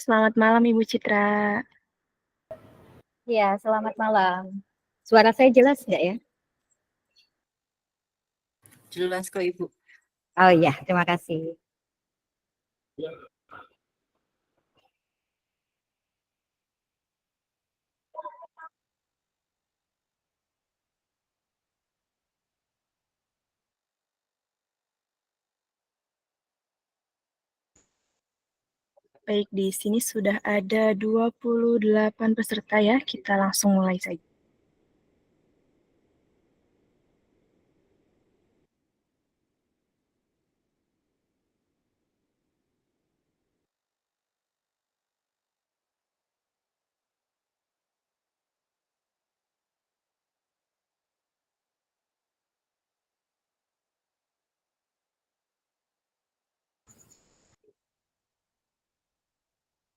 Selamat malam Ibu Citra. Ya, selamat malam. Suara saya jelas nggak ya? Jelas kok Ibu. Oh iya, terima kasih. Baik, di sini sudah ada 28 peserta ya. Kita langsung mulai saja.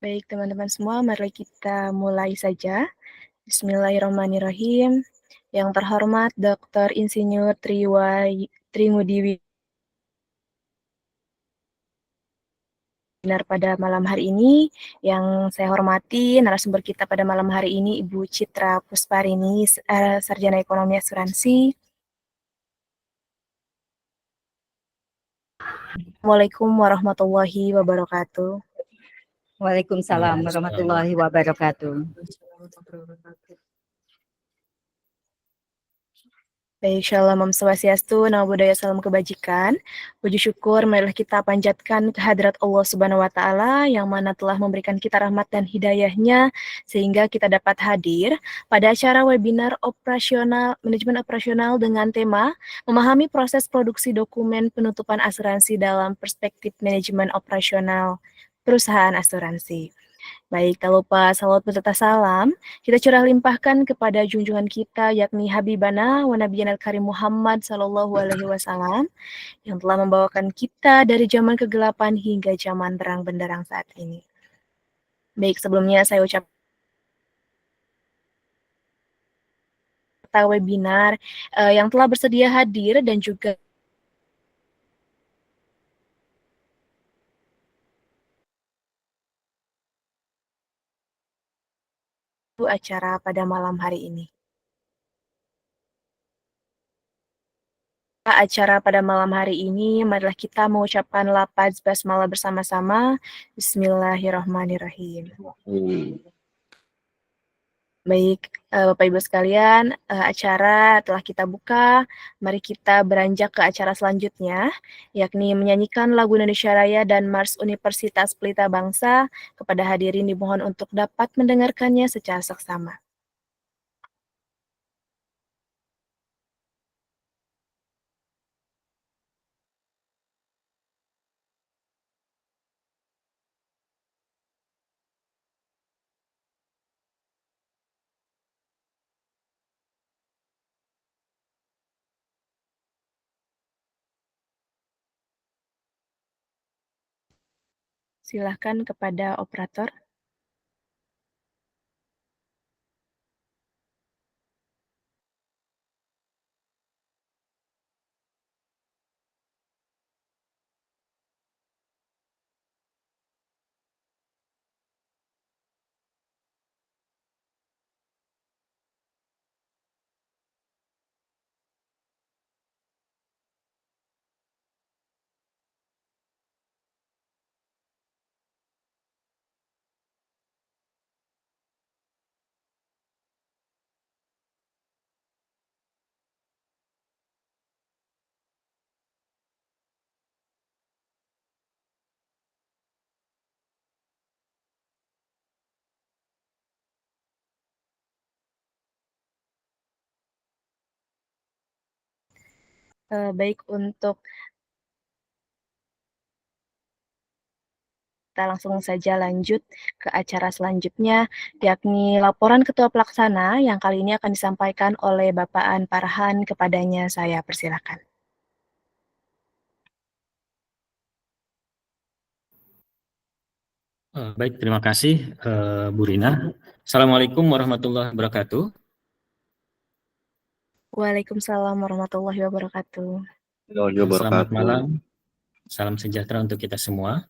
Baik, teman-teman semua, mari kita mulai saja. Bismillahirrahmanirrahim. Yang terhormat Dr. Insinyur Tringudi Winar pada malam hari ini. Yang saya hormati narasumber kita pada malam hari ini Ibu Citra Pusparini, Sarjana Ekonomi Asuransi. Assalamualaikum warahmatullahi wabarakatuh. Waalaikumsalam warahmatullahi wabarakatuh. Baik, Shalom Om Swastiastu, Namo Buddhaya, Salam Kebajikan. Puji syukur marilah kita panjatkan kehadirat Allah Subhanahu wa Ta'ala yang mana telah memberikan kita rahmat dan hidayahnya sehingga kita dapat hadir pada acara webinar manajemen operasional dengan tema memahami proses produksi dokumen penutupan asuransi dalam perspektif manajemen operasional perusahaan asuransi. Baik, tak lupa salawat beserta salam kita curah limpahkan kepada junjungan kita yakni Habibana wa Nabiyana Karim Muhammad Sallallahu Alaihi Wasallam yang telah membawakan kita dari zaman kegelapan hingga zaman terang benderang saat ini. Baik, sebelumnya saya ucap webinar yang telah bersedia hadir dan juga acara pada malam hari ini. Acara pada malam hari ini, marilah kita mengucapkan lafaz basmalah bersama-sama. Bismillahirrahmanirrahim. Baik, Bapak Ibu sekalian, acara telah kita buka. Mari kita beranjak ke acara selanjutnya, yakni menyanyikan lagu Indonesia Raya dan Mars Universitas Pelita Bangsa. Kepada hadirin dimohon untuk dapat mendengarkannya secara seksama. Silahkan kepada operator. Baik, untuk kita langsung saja lanjut ke acara selanjutnya, yakni laporan Ketua Pelaksana yang kali ini akan disampaikan oleh Bapak An Farhan. Kepadanya saya persilakan. Baik, terima kasih Bu Rina. Assalamualaikum warahmatullahi wabarakatuh. Waalaikumsalam warahmatullahi wabarakatuh. Selamat malam, salam sejahtera untuk kita semua.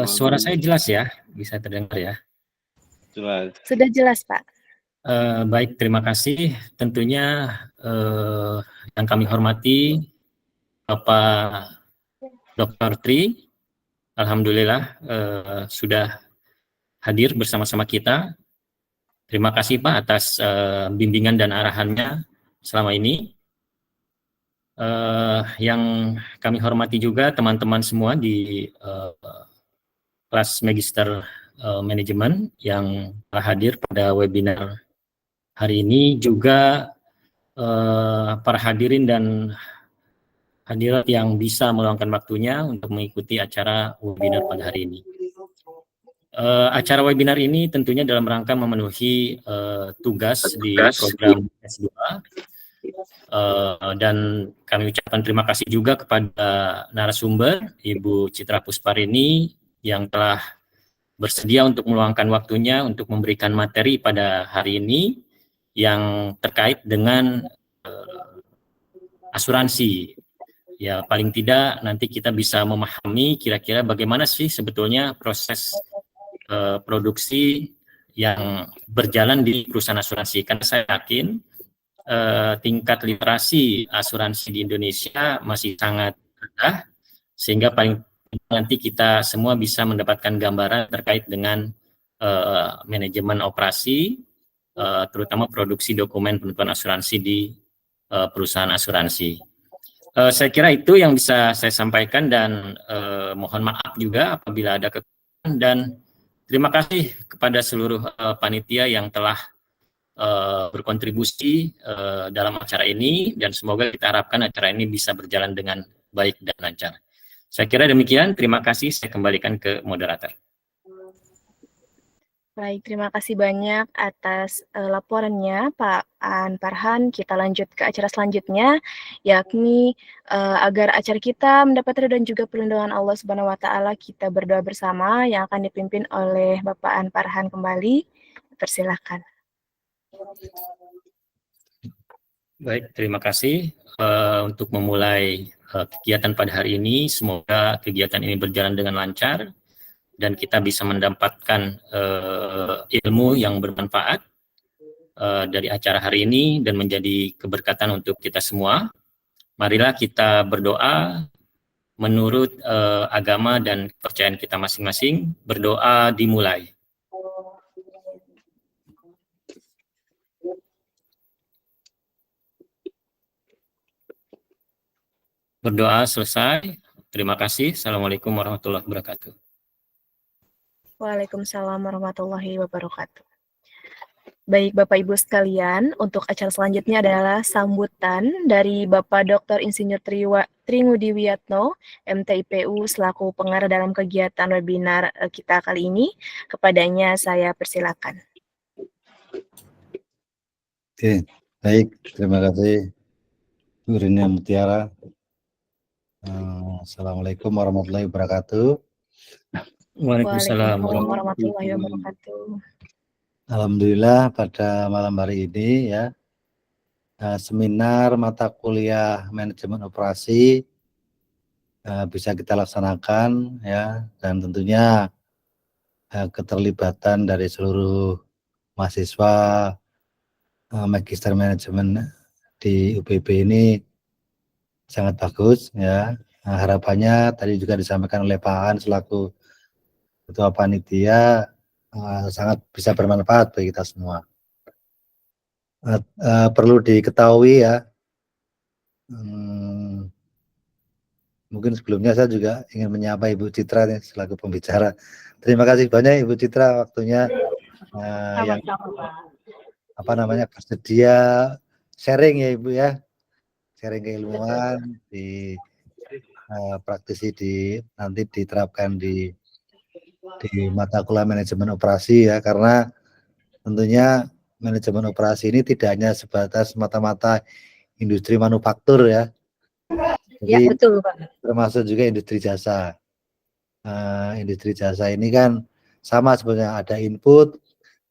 Suara saya jelas ya? Bisa terdengar ya? Jelas. Sudah jelas, Pak. Baik, terima kasih. Tentunya yang kami hormati Bapak Dr. Tri, alhamdulillah sudah hadir bersama-sama kita. Terima kasih Pak atas bimbingan dan arahannya selama ini. Yang kami hormati juga teman-teman semua di kelas Magister Manajemen yang telah hadir pada webinar hari ini, juga para hadirin dan hadirat yang bisa meluangkan waktunya untuk mengikuti acara webinar pada hari ini. Acara webinar ini tentunya dalam rangka memenuhi tugas di program S2, dan kami ucapkan terima kasih juga kepada narasumber Ibu Citra Pusparini yang telah bersedia untuk meluangkan waktunya untuk memberikan materi pada hari ini yang terkait dengan asuransi. Ya, paling tidak nanti kita bisa memahami kira-kira bagaimana sih sebetulnya proses produksi yang berjalan di perusahaan asuransi. Karena saya yakin tingkat literasi asuransi di Indonesia masih sangat rendah, sehingga paling nanti kita semua bisa mendapatkan gambaran terkait dengan manajemen operasi, terutama produksi dokumen penutupan asuransi di perusahaan asuransi. Saya kira itu yang bisa saya sampaikan, dan mohon maaf juga apabila ada kekurangan, dan terima kasih kepada seluruh panitia yang telah berkontribusi dalam acara ini, dan semoga kita harapkan acara ini bisa berjalan dengan baik dan lancar. Saya kira demikian, terima kasih, saya kembalikan ke moderator. Baik, terima kasih banyak atas laporannya Pak An Farhan. Kita lanjut ke acara selanjutnya, yakni agar acara kita mendapat ridho dan juga perlindungan Allah Subhanahu wa Ta'ala, kita berdoa bersama yang akan dipimpin oleh Bapak An Farhan kembali. Persilahkan. Baik, terima kasih untuk memulai kegiatan pada hari ini. Semoga kegiatan ini berjalan dengan lancar dan kita bisa mendapatkan ilmu yang bermanfaat dari acara hari ini dan menjadi keberkatan untuk kita semua. Marilah kita berdoa menurut agama dan kepercayaan kita masing-masing. Berdoa dimulai. Berdoa selesai. Terima kasih. Assalamualaikum warahmatullahi wabarakatuh. Waalaikumsalam warahmatullahi wabarakatuh. Baik Bapak Ibu sekalian, untuk acara selanjutnya adalah sambutan dari Bapak Dr. Insinyur Tringudi Wiyatno, MTIPU, selaku pengarah dalam kegiatan webinar kita kali ini. Kepadanya saya persilakan. Oke, baik. Terima kasih Bu Rina Mutiara. Assalamualaikum warahmatullahi wabarakatuh. Waalaikumsalam warahmatullahi wabarakatuh. Alhamdulillah pada malam hari ini ya, seminar mata kuliah manajemen operasi bisa kita laksanakan ya, dan tentunya keterlibatan dari seluruh mahasiswa magister manajemen di UPB ini sangat bagus ya. Harapannya tadi juga disampaikan oleh Pak An selaku Ketua Panitia sangat bisa bermanfaat bagi kita semua. Perlu diketahui ya, mungkin sebelumnya saya juga ingin menyapa Ibu Citra nih, selaku pembicara. Terima kasih banyak Ibu Citra waktunya yang bersedia sharing ya Ibu ya, sharing keilmuan di praktisi nanti diterapkan di mata kuliah manajemen operasi ya, karena tentunya manajemen operasi ini tidak hanya sebatas mata-mata industri manufaktur ya. Jadi, ya betul Pak. Termasuk juga industri jasa. Industri jasa ini kan sama sebenarnya, ada input,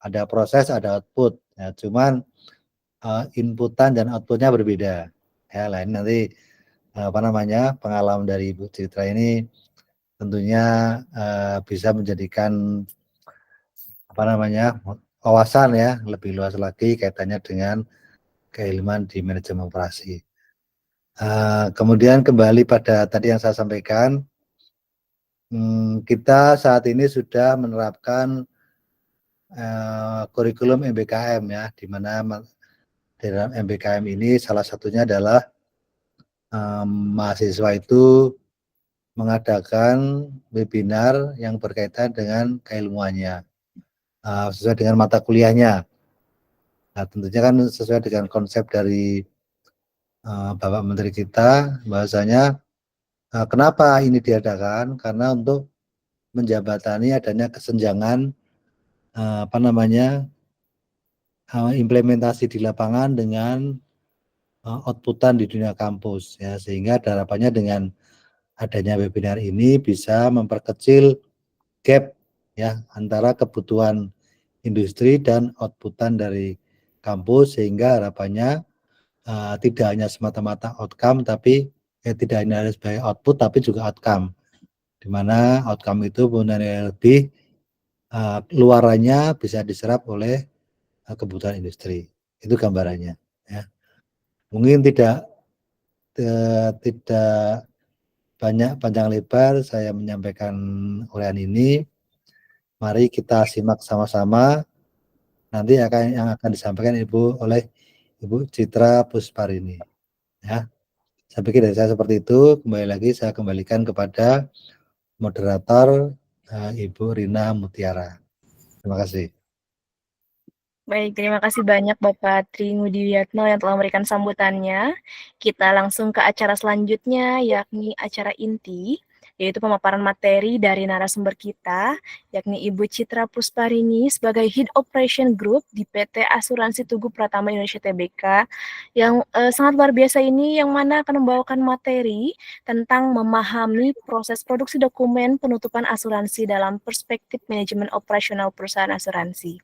ada proses, ada output. Ya, cuman inputan dan outputnya berbeda. Ya, lain nanti pengalaman dari Ibu Citra ini tentunya bisa menjadikan wawasan ya lebih luas lagi kaitannya dengan keilmuan di manajemen operasi. Kemudian kembali pada tadi yang saya sampaikan, kita saat ini sudah menerapkan kurikulum MBKM ya, di mana dalam MBKM ini salah satunya adalah mahasiswa itu mengadakan webinar yang berkaitan dengan keilmuannya sesuai dengan mata kuliahnya. Nah, tentunya kan sesuai dengan konsep dari Bapak Menteri kita, bahwasanya kenapa ini diadakan? Karena untuk menjabatani adanya kesenjangan implementasi di lapangan dengan outputan di dunia kampus ya, sehingga harapannya dengan adanya webinar ini bisa memperkecil gap ya antara kebutuhan industri dan outputan dari kampus, sehingga harapannya tidak hanya semata-mata outcome tapi tidak hanya sebagai output tapi juga outcome, di mana outcome itu punya lebih luarannya bisa diserap oleh kebutuhan industri. Itu gambarannya ya. Mungkin tidak banyak panjang lebar saya menyampaikan uraian ini. Mari kita simak sama-sama nanti yang akan disampaikan oleh Ibu Citra Pusparini ya. Saya pikir dari saya seperti itu. Kembali lagi saya kembalikan kepada moderator Ibu Rina Mutiara. Terima kasih. Baik, terima kasih banyak Bapak Tri Ngudi Wiyatno yang telah memberikan sambutannya. Kita langsung ke acara selanjutnya, yakni acara inti, yaitu pemaparan materi dari narasumber kita, yakni Ibu Citra Pusparini sebagai Head Operation Group di PT Asuransi Tugu Pratama Indonesia Tbk, yang sangat luar biasa ini, yang mana akan membawakan materi tentang memahami proses produksi dokumen penutupan asuransi dalam perspektif manajemen operasional perusahaan asuransi.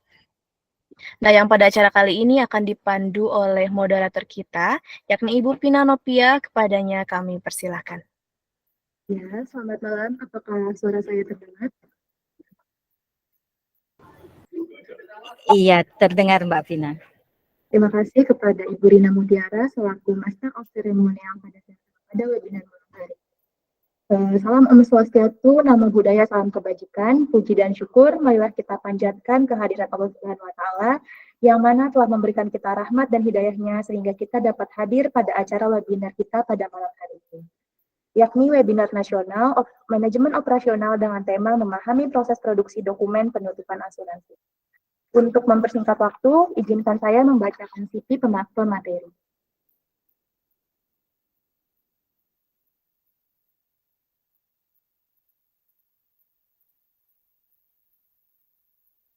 Nah, yang pada acara kali ini akan dipandu oleh moderator kita, yakni Ibu Pina Nopia. Kepadanya kami persilahkan. Ya, selamat malam. Apakah suara saya terdengar? Iya, terdengar Mbak Vina. Terima kasih kepada Ibu Rina Mutiara selaku Master of Ceremonial pada webinar malam hari. Salam Om Swastiastu, Namo Buddhaya, salam kebajikan, puji dan syukur, marilah kita panjatkan kehadirat Allah Subhanahu wa Ta'ala yang mana telah memberikan kita rahmat dan hidayahnya sehingga kita dapat hadir pada acara webinar kita pada malam hari ini, yakni webinar nasional manajemen operasional dengan tema memahami proses produksi dokumen penutupan asuransi. Untuk mempersingkat waktu, izinkan saya membacakan CV pemateri.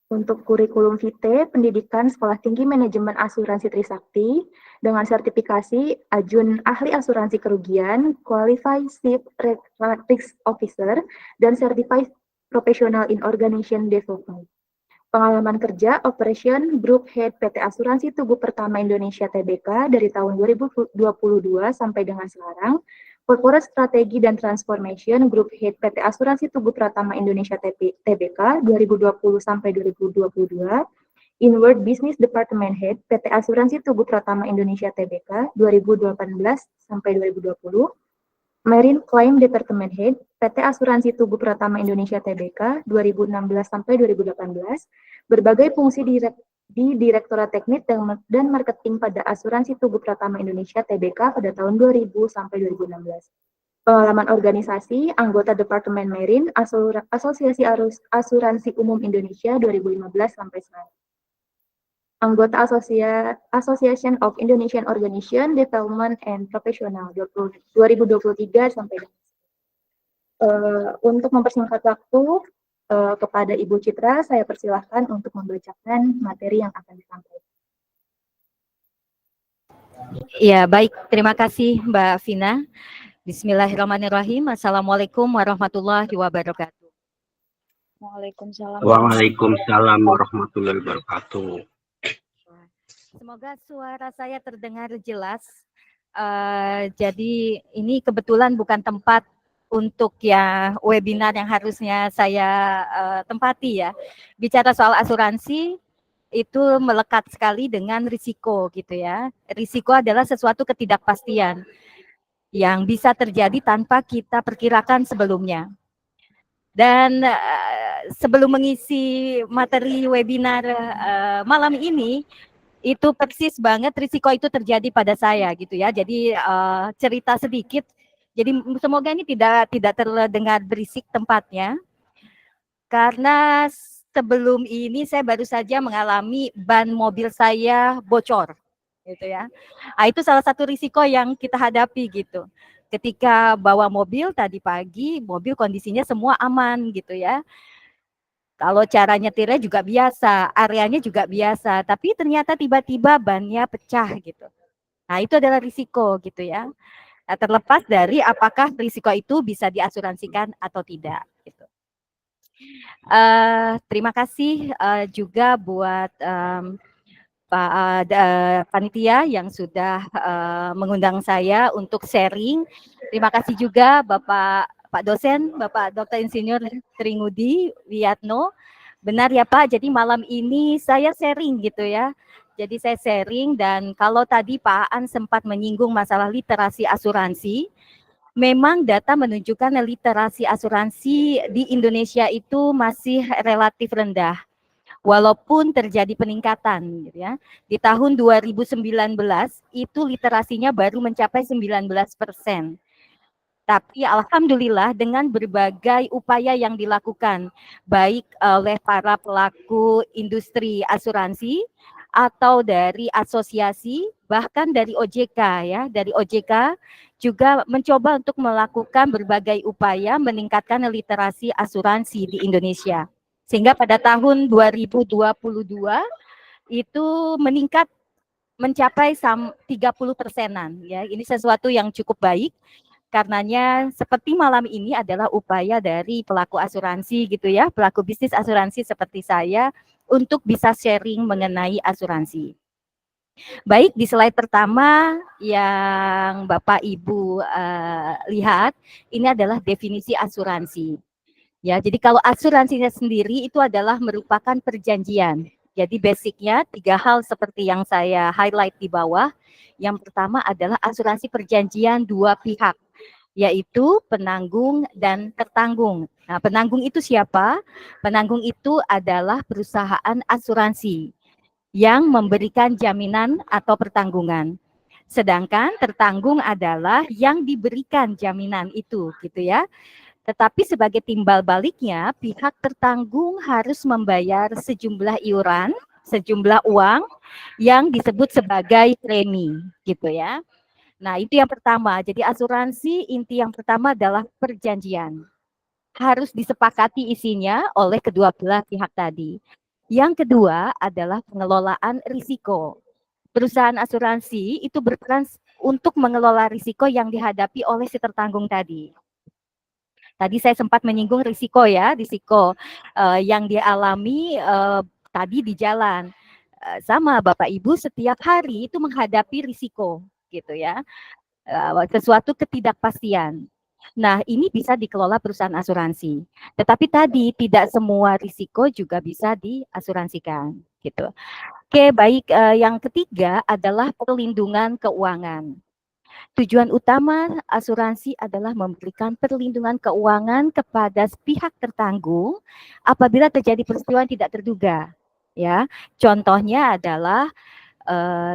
Untuk kurikulum vitae, pendidikan Sekolah Tinggi Manajemen Asuransi Trisakti dengan sertifikasi Ajun Ahli Asuransi Kerugian, Qualified Chief Risk Officer, dan Certified Professional in Organization Development. Pengalaman kerja Operation Group Head PT Asuransi Tugu Pertama Indonesia Tbk dari tahun 2022 sampai dengan sekarang. Corporate Strategi dan Transformation Group Head PT Asuransi Tugu Pratama Indonesia Tbk 2020 sampai 2022. Inward Business Department Head PT Asuransi Tugu Pratama Indonesia Tbk 2018 sampai 2020. Marine Claim Department Head PT Asuransi Tugu Pratama Indonesia Tbk 2016 sampai 2018. Berbagai fungsi di Direktorat Teknik dan Marketing pada Asuransi Tugu Pratama Indonesia Tbk pada tahun 2000 sampai 2016. Pengalaman organisasi, anggota Departemen Marine, Asosiasi Asuransi Umum Indonesia 2015 sampai sekarang. Anggota Association of Indonesian Organization Development and Professional 2023 sampai untuk mempersingkat waktu, kepada Ibu Citra, saya persilahkan untuk membacakan materi yang akan disampaikan. Ya, baik. Terima kasih Mbak Vina. Bismillahirrahmanirrahim. Assalamualaikum warahmatullahi wabarakatuh. Waalaikumsalam. Waalaikumsalam warahmatullahi wabarakatuh. Semoga suara saya terdengar jelas. Jadi ini kebetulan bukan tempat untuk ya webinar yang harusnya saya tempati ya. Bicara soal asuransi itu melekat sekali dengan risiko gitu ya. Risiko adalah sesuatu ketidakpastian yang bisa terjadi tanpa kita perkirakan sebelumnya. Dan sebelum mengisi materi webinar malam ini, itu persis banget risiko itu terjadi pada saya gitu ya. Jadi cerita sedikit. Jadi semoga ini tidak terdengar berisik tempatnya. Karena sebelum ini saya baru saja mengalami ban mobil saya bocor gitu ya. Nah, itu salah satu risiko yang kita hadapi gitu. Ketika bawa mobil tadi pagi, mobil kondisinya semua aman gitu ya. Kalau cara nyetirnya juga biasa, areanya juga biasa, tapi ternyata tiba-tiba bannya pecah gitu. Nah, itu adalah risiko gitu ya. Nah, terlepas dari apakah risiko itu bisa diasuransikan atau tidak gitu. Terima kasih juga buat Pak panitia yang sudah mengundang saya untuk sharing. Terima kasih juga Pak dosen, Bapak Dr. Insinyur Tringudi Wiyatno. Benar ya Pak, jadi malam ini saya sharing gitu ya. Jadi saya sharing dan kalau tadi Pak Aan sempat menyinggung masalah literasi asuransi, memang data menunjukkan literasi asuransi di Indonesia itu masih relatif rendah. Walaupun terjadi peningkatan gitu ya. Di tahun 2019 itu literasinya baru mencapai 19%. Tapi alhamdulillah dengan berbagai upaya yang dilakukan baik oleh para pelaku industri asuransi atau dari asosiasi bahkan dari OJK ya, dari OJK juga mencoba untuk melakukan berbagai upaya meningkatkan literasi asuransi di Indonesia. Sehingga pada tahun 2022 itu meningkat mencapai 30%-an ya. Ini sesuatu yang cukup baik. Karenanya seperti malam ini adalah upaya dari pelaku asuransi gitu ya, pelaku bisnis asuransi seperti saya untuk bisa sharing mengenai asuransi. Baik, di slide pertama yang Bapak Ibu lihat, ini adalah definisi asuransi. Ya, jadi kalau asuransinya sendiri itu adalah merupakan perjanjian. Jadi basicnya 3 hal seperti yang saya highlight di bawah. Yang pertama adalah asuransi perjanjian dua pihak, yaitu penanggung dan tertanggung. Nah, penanggung itu siapa? Penanggung itu adalah perusahaan asuransi yang memberikan jaminan atau pertanggungan. Sedangkan tertanggung adalah yang diberikan jaminan itu, gitu ya. Tetapi sebagai timbal baliknya, pihak tertanggung harus membayar sejumlah iuran, sejumlah uang yang disebut sebagai premi, gitu ya. Nah, itu yang pertama. Jadi asuransi inti yang pertama adalah perjanjian. Harus disepakati isinya oleh kedua belah pihak tadi. Yang kedua adalah pengelolaan risiko. Perusahaan asuransi itu berperan untuk mengelola risiko yang dihadapi oleh si tertanggung tadi. Tadi saya sempat menyinggung risiko ya, risiko yang dialami tadi di jalan. Sama Bapak Ibu setiap hari itu menghadapi risiko gitu ya, sesuatu ketidakpastian. Nah, ini bisa dikelola perusahaan asuransi. Tetapi tadi tidak semua risiko juga bisa diasuransikan gitu. Oke, baik, yang ketiga adalah perlindungan keuangan. Tujuan utama asuransi adalah memberikan perlindungan keuangan kepada pihak tertanggung apabila terjadi peristiwa yang tidak terduga. Ya, contohnya adalah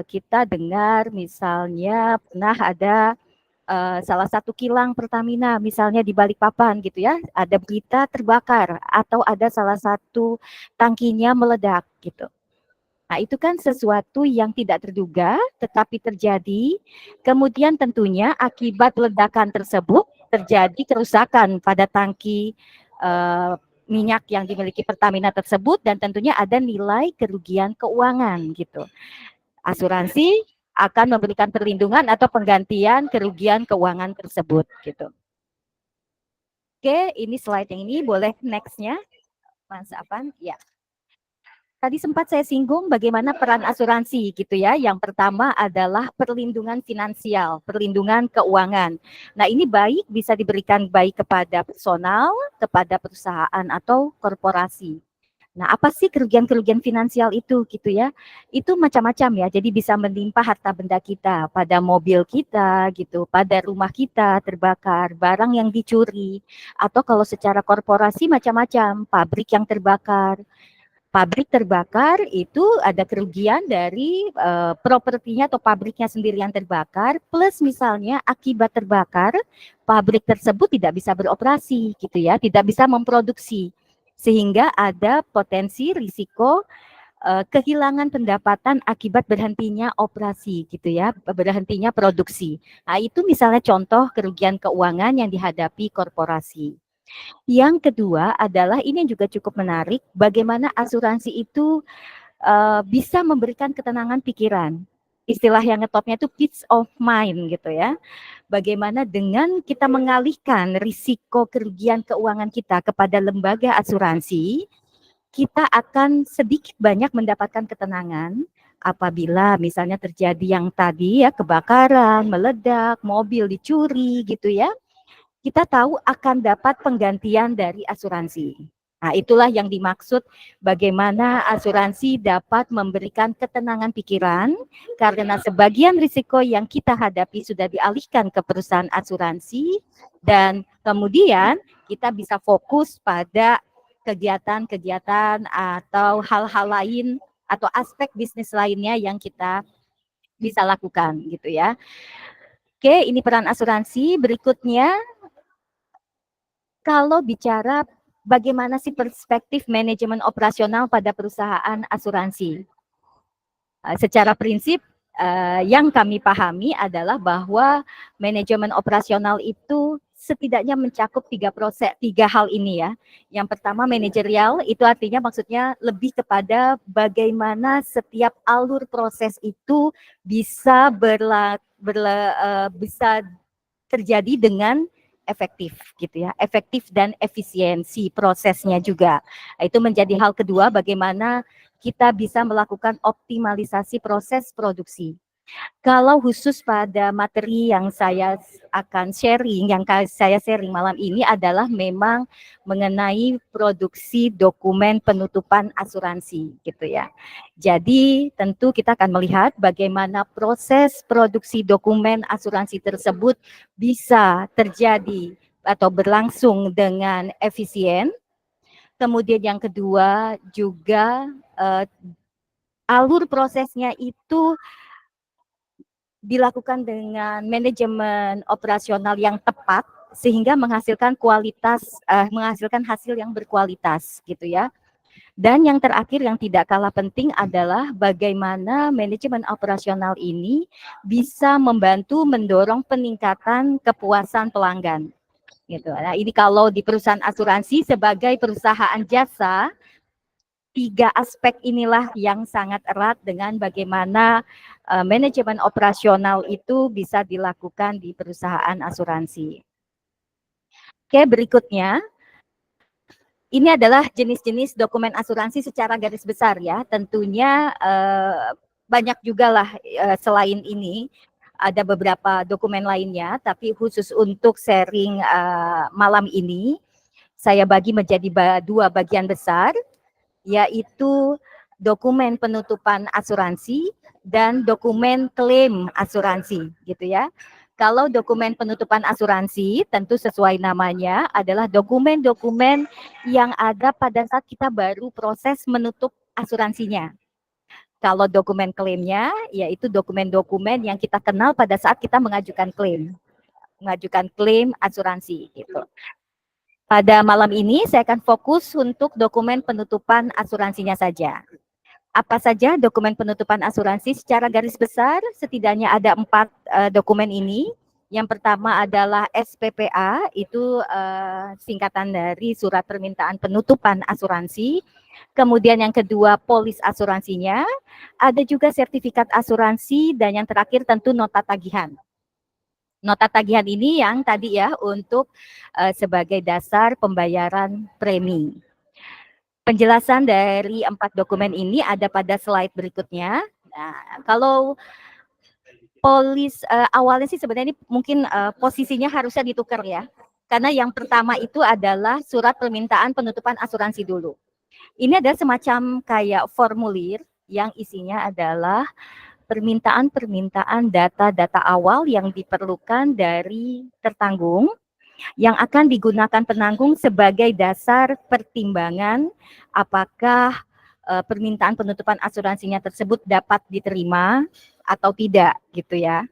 kita dengar misalnya pernah ada salah satu kilang Pertamina misalnya di Balikpapan gitu ya, ada berita terbakar atau ada salah satu tangkinya meledak gitu. Nah, itu kan sesuatu yang tidak terduga tetapi terjadi. Kemudian tentunya akibat ledakan tersebut terjadi kerusakan pada tangki minyak yang dimiliki Pertamina tersebut dan tentunya ada nilai kerugian keuangan gitu. Asuransi akan memberikan perlindungan atau penggantian kerugian keuangan tersebut gitu. Oke, ini slide yang ini boleh next-nya, Mas Afan? Ya. Tadi sempat saya singgung bagaimana peran asuransi gitu ya. Yang pertama adalah perlindungan finansial, perlindungan keuangan. Nah, ini baik bisa diberikan baik kepada personal, kepada perusahaan atau korporasi. Nah, apa sih kerugian-kerugian finansial itu gitu ya? Itu macam-macam ya. Jadi bisa menimpa harta benda kita, pada mobil kita gitu, pada rumah kita terbakar, barang yang dicuri, atau kalau secara korporasi macam-macam, pabrik yang terbakar. Pabrik terbakar itu ada kerugian dari propertinya atau pabriknya sendiri yang terbakar, plus misalnya akibat terbakar, pabrik tersebut tidak bisa beroperasi gitu ya, tidak bisa memproduksi. Sehingga ada potensi risiko kehilangan pendapatan akibat berhentinya operasi gitu ya, berhentinya produksi. Nah, itu misalnya contoh kerugian keuangan yang dihadapi korporasi. Yang kedua adalah ini juga cukup menarik, bagaimana asuransi itu bisa memberikan ketenangan pikiran. Istilah yang ngetopnya itu peace of mind gitu ya. Bagaimana dengan kita mengalihkan risiko kerugian keuangan kita kepada lembaga asuransi, kita akan sedikit banyak mendapatkan ketenangan apabila misalnya terjadi yang tadi ya, kebakaran, meledak, mobil dicuri gitu ya. Kita tahu akan dapat penggantian dari asuransi. Nah, itulah yang dimaksud bagaimana asuransi dapat memberikan ketenangan pikiran karena sebagian risiko yang kita hadapi sudah dialihkan ke perusahaan asuransi dan kemudian kita bisa fokus pada kegiatan-kegiatan atau hal-hal lain atau aspek bisnis lainnya yang kita bisa lakukan gitu ya. Oke, ini peran asuransi. Berikutnya, kalau bicara bagaimana sih perspektif manajemen operasional pada perusahaan asuransi? Secara prinsip, yang kami pahami adalah bahwa manajemen operasional itu setidaknya mencakup tiga hal ini ya. Yang pertama manajerial, itu artinya maksudnya lebih kepada bagaimana setiap alur proses itu bisa bisa terjadi dengan efektif gitu ya, efektif dan efisiensi prosesnya juga. Itu menjadi hal kedua, bagaimana kita bisa melakukan optimalisasi proses produksi. Kalau khusus pada materi yang saya akan sharing, yang saya sharing malam ini adalah memang mengenai produksi dokumen penutupan asuransi gitu ya. Jadi tentu kita akan melihat bagaimana proses produksi dokumen asuransi tersebut bisa terjadi atau berlangsung dengan efisien. Kemudian yang kedua juga alur prosesnya itu dilakukan dengan manajemen operasional yang tepat sehingga menghasilkan menghasilkan hasil yang berkualitas gitu ya. Dan yang terakhir yang tidak kalah penting adalah bagaimana manajemen operasional ini bisa membantu mendorong peningkatan kepuasan pelanggan. Gitu. Nah, ini kalau di perusahaan asuransi sebagai perusahaan jasa, tiga aspek inilah yang sangat erat dengan bagaimana manajemen operasional itu bisa dilakukan di perusahaan asuransi. Oke, berikutnya. Ini adalah jenis-jenis dokumen asuransi secara garis besar ya. Tentunya banyak juga lah selain ini. Ada beberapa dokumen lainnya, tapi khusus untuk sharing malam ini, saya bagi menjadi dua bagian besar, yaitu dokumen penutupan asuransi dan dokumen klaim asuransi gitu ya. Kalau dokumen penutupan asuransi tentu sesuai namanya adalah dokumen-dokumen yang ada pada saat kita baru proses menutup asuransinya. Kalau dokumen klaimnya yaitu dokumen-dokumen yang kita kenal pada saat kita mengajukan klaim asuransi gitu. Pada malam ini saya akan fokus untuk dokumen penutupan asuransinya saja. Apa saja dokumen penutupan asuransi? Secara garis besar setidaknya ada 4 dokumen ini. Yang pertama adalah SPPA, itu singkatan dari surat permintaan penutupan asuransi. Kemudian yang kedua polis asuransinya, ada juga sertifikat asuransi, dan yang terakhir tentu nota tagihan. Nota tagihan ini yang tadi ya untuk sebagai dasar pembayaran premi. Penjelasan dari 4 dokumen ini ada pada slide berikutnya. Nah, kalau polis awalnya sih sebenarnya ini mungkin posisinya harusnya ditukar ya. Karena yang pertama itu adalah surat permintaan penutupan asuransi dulu. Ini adalah semacam kayak formulir yang isinya adalah permintaan-permintaan data-data awal yang diperlukan dari tertanggung yang akan digunakan penanggung sebagai dasar pertimbangan apakah permintaan penutupan asuransinya tersebut dapat diterima atau tidak gitu ya.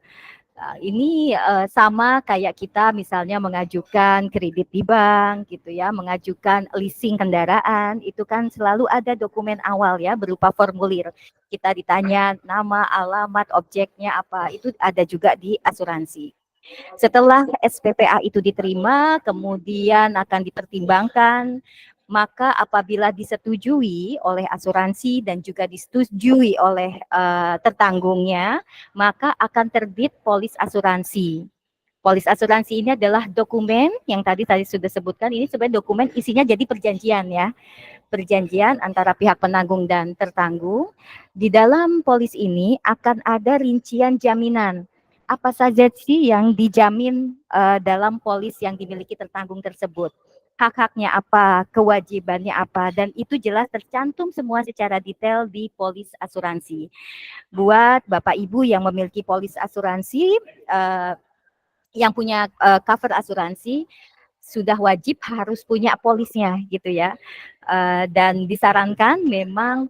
Ini sama kayak kita misalnya mengajukan kredit di bank gitu ya, mengajukan leasing kendaraan, itu kan selalu ada dokumen awal ya berupa formulir. Kita ditanya nama, alamat, objeknya apa, itu ada juga di asuransi. Setelah SPPA itu diterima, kemudian akan dipertimbangkan, maka apabila disetujui oleh asuransi dan juga disetujui oleh tertanggungnya, maka akan terbit polis asuransi. Polis asuransi ini adalah dokumen yang tadi sudah sebutkan, ini sebenarnya dokumen isinya jadi perjanjian ya. Perjanjian antara pihak penanggung dan tertanggung. Di dalam polis ini akan ada rincian jaminan. Apa saja sih yang dijamin dalam polis yang dimiliki tertanggung tersebut? Hak-haknya apa, kewajibannya apa, dan itu jelas tercantum semua secara detail di polis asuransi. Buat Bapak Ibu yang memiliki polis asuransi, yang punya cover asuransi, sudah wajib harus punya polisnya gitu ya. Dan disarankan memang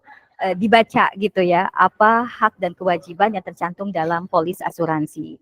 dibaca gitu ya, apa hak dan kewajiban yang tercantum dalam polis asuransi.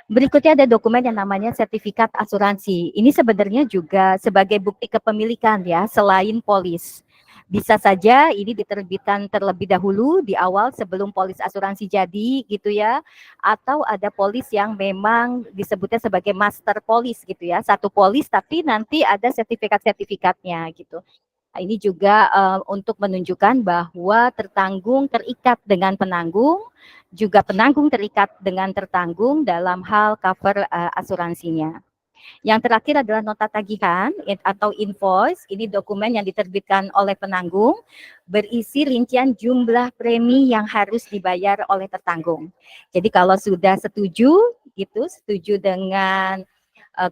Berikutnya ada dokumen yang namanya sertifikat asuransi. Ini sebenarnya juga sebagai bukti kepemilikan ya, selain polis. Bisa saja ini diterbitkan terlebih dahulu di awal sebelum polis asuransi jadi gitu ya. Atau ada polis yang memang disebutnya sebagai master polis gitu ya. Satu polis tapi nanti ada sertifikat-sertifikatnya gitu. Nah, ini juga untuk menunjukkan bahwa tertanggung terikat dengan penanggung, juga penanggung terikat dengan tertanggung dalam hal cover asuransinya. Yang terakhir adalah nota tagihan atau invoice. Ini dokumen yang diterbitkan oleh penanggung, berisi rincian jumlah premi yang harus dibayar oleh tertanggung. Jadi kalau sudah setuju dengan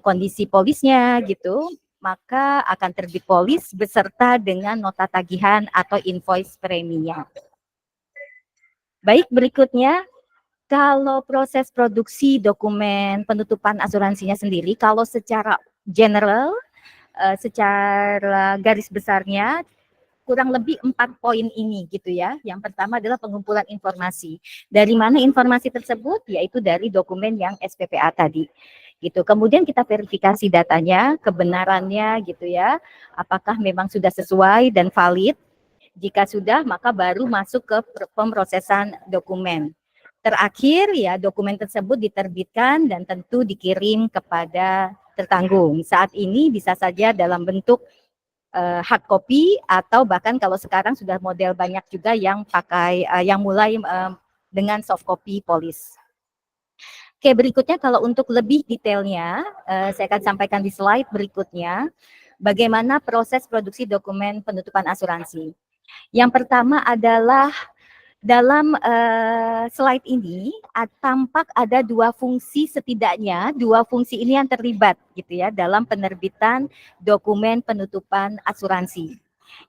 kondisi polisnya gitu, maka akan terbit polis beserta dengan nota tagihan atau invoice preminya. Baik, berikutnya kalau proses produksi dokumen penutupan asuransinya sendiri, kalau secara general, secara garis besarnya, kurang lebih 4 poin ini gitu ya. Yang pertama adalah pengumpulan informasi. Dari mana informasi tersebut? Yaitu dari dokumen yang SPPA tadi. Gitu. Kemudian kita verifikasi datanya, kebenarannya gitu ya. Apakah memang sudah sesuai dan valid? Jika sudah, maka baru masuk ke pemrosesan dokumen. Terakhir ya dokumen tersebut diterbitkan dan tentu dikirim kepada tertanggung. Saat ini bisa saja dalam bentuk hard copy atau bahkan kalau sekarang sudah model banyak juga yang pakai yang mulai dengan soft copy polis. Oke, berikutnya kalau untuk lebih detailnya saya akan sampaikan di slide berikutnya bagaimana proses produksi dokumen penutupan asuransi. Yang pertama adalah dalam slide ini tampak ada 2 fungsi setidaknya, 2 fungsi ini yang terlibat gitu ya dalam penerbitan dokumen penutupan asuransi.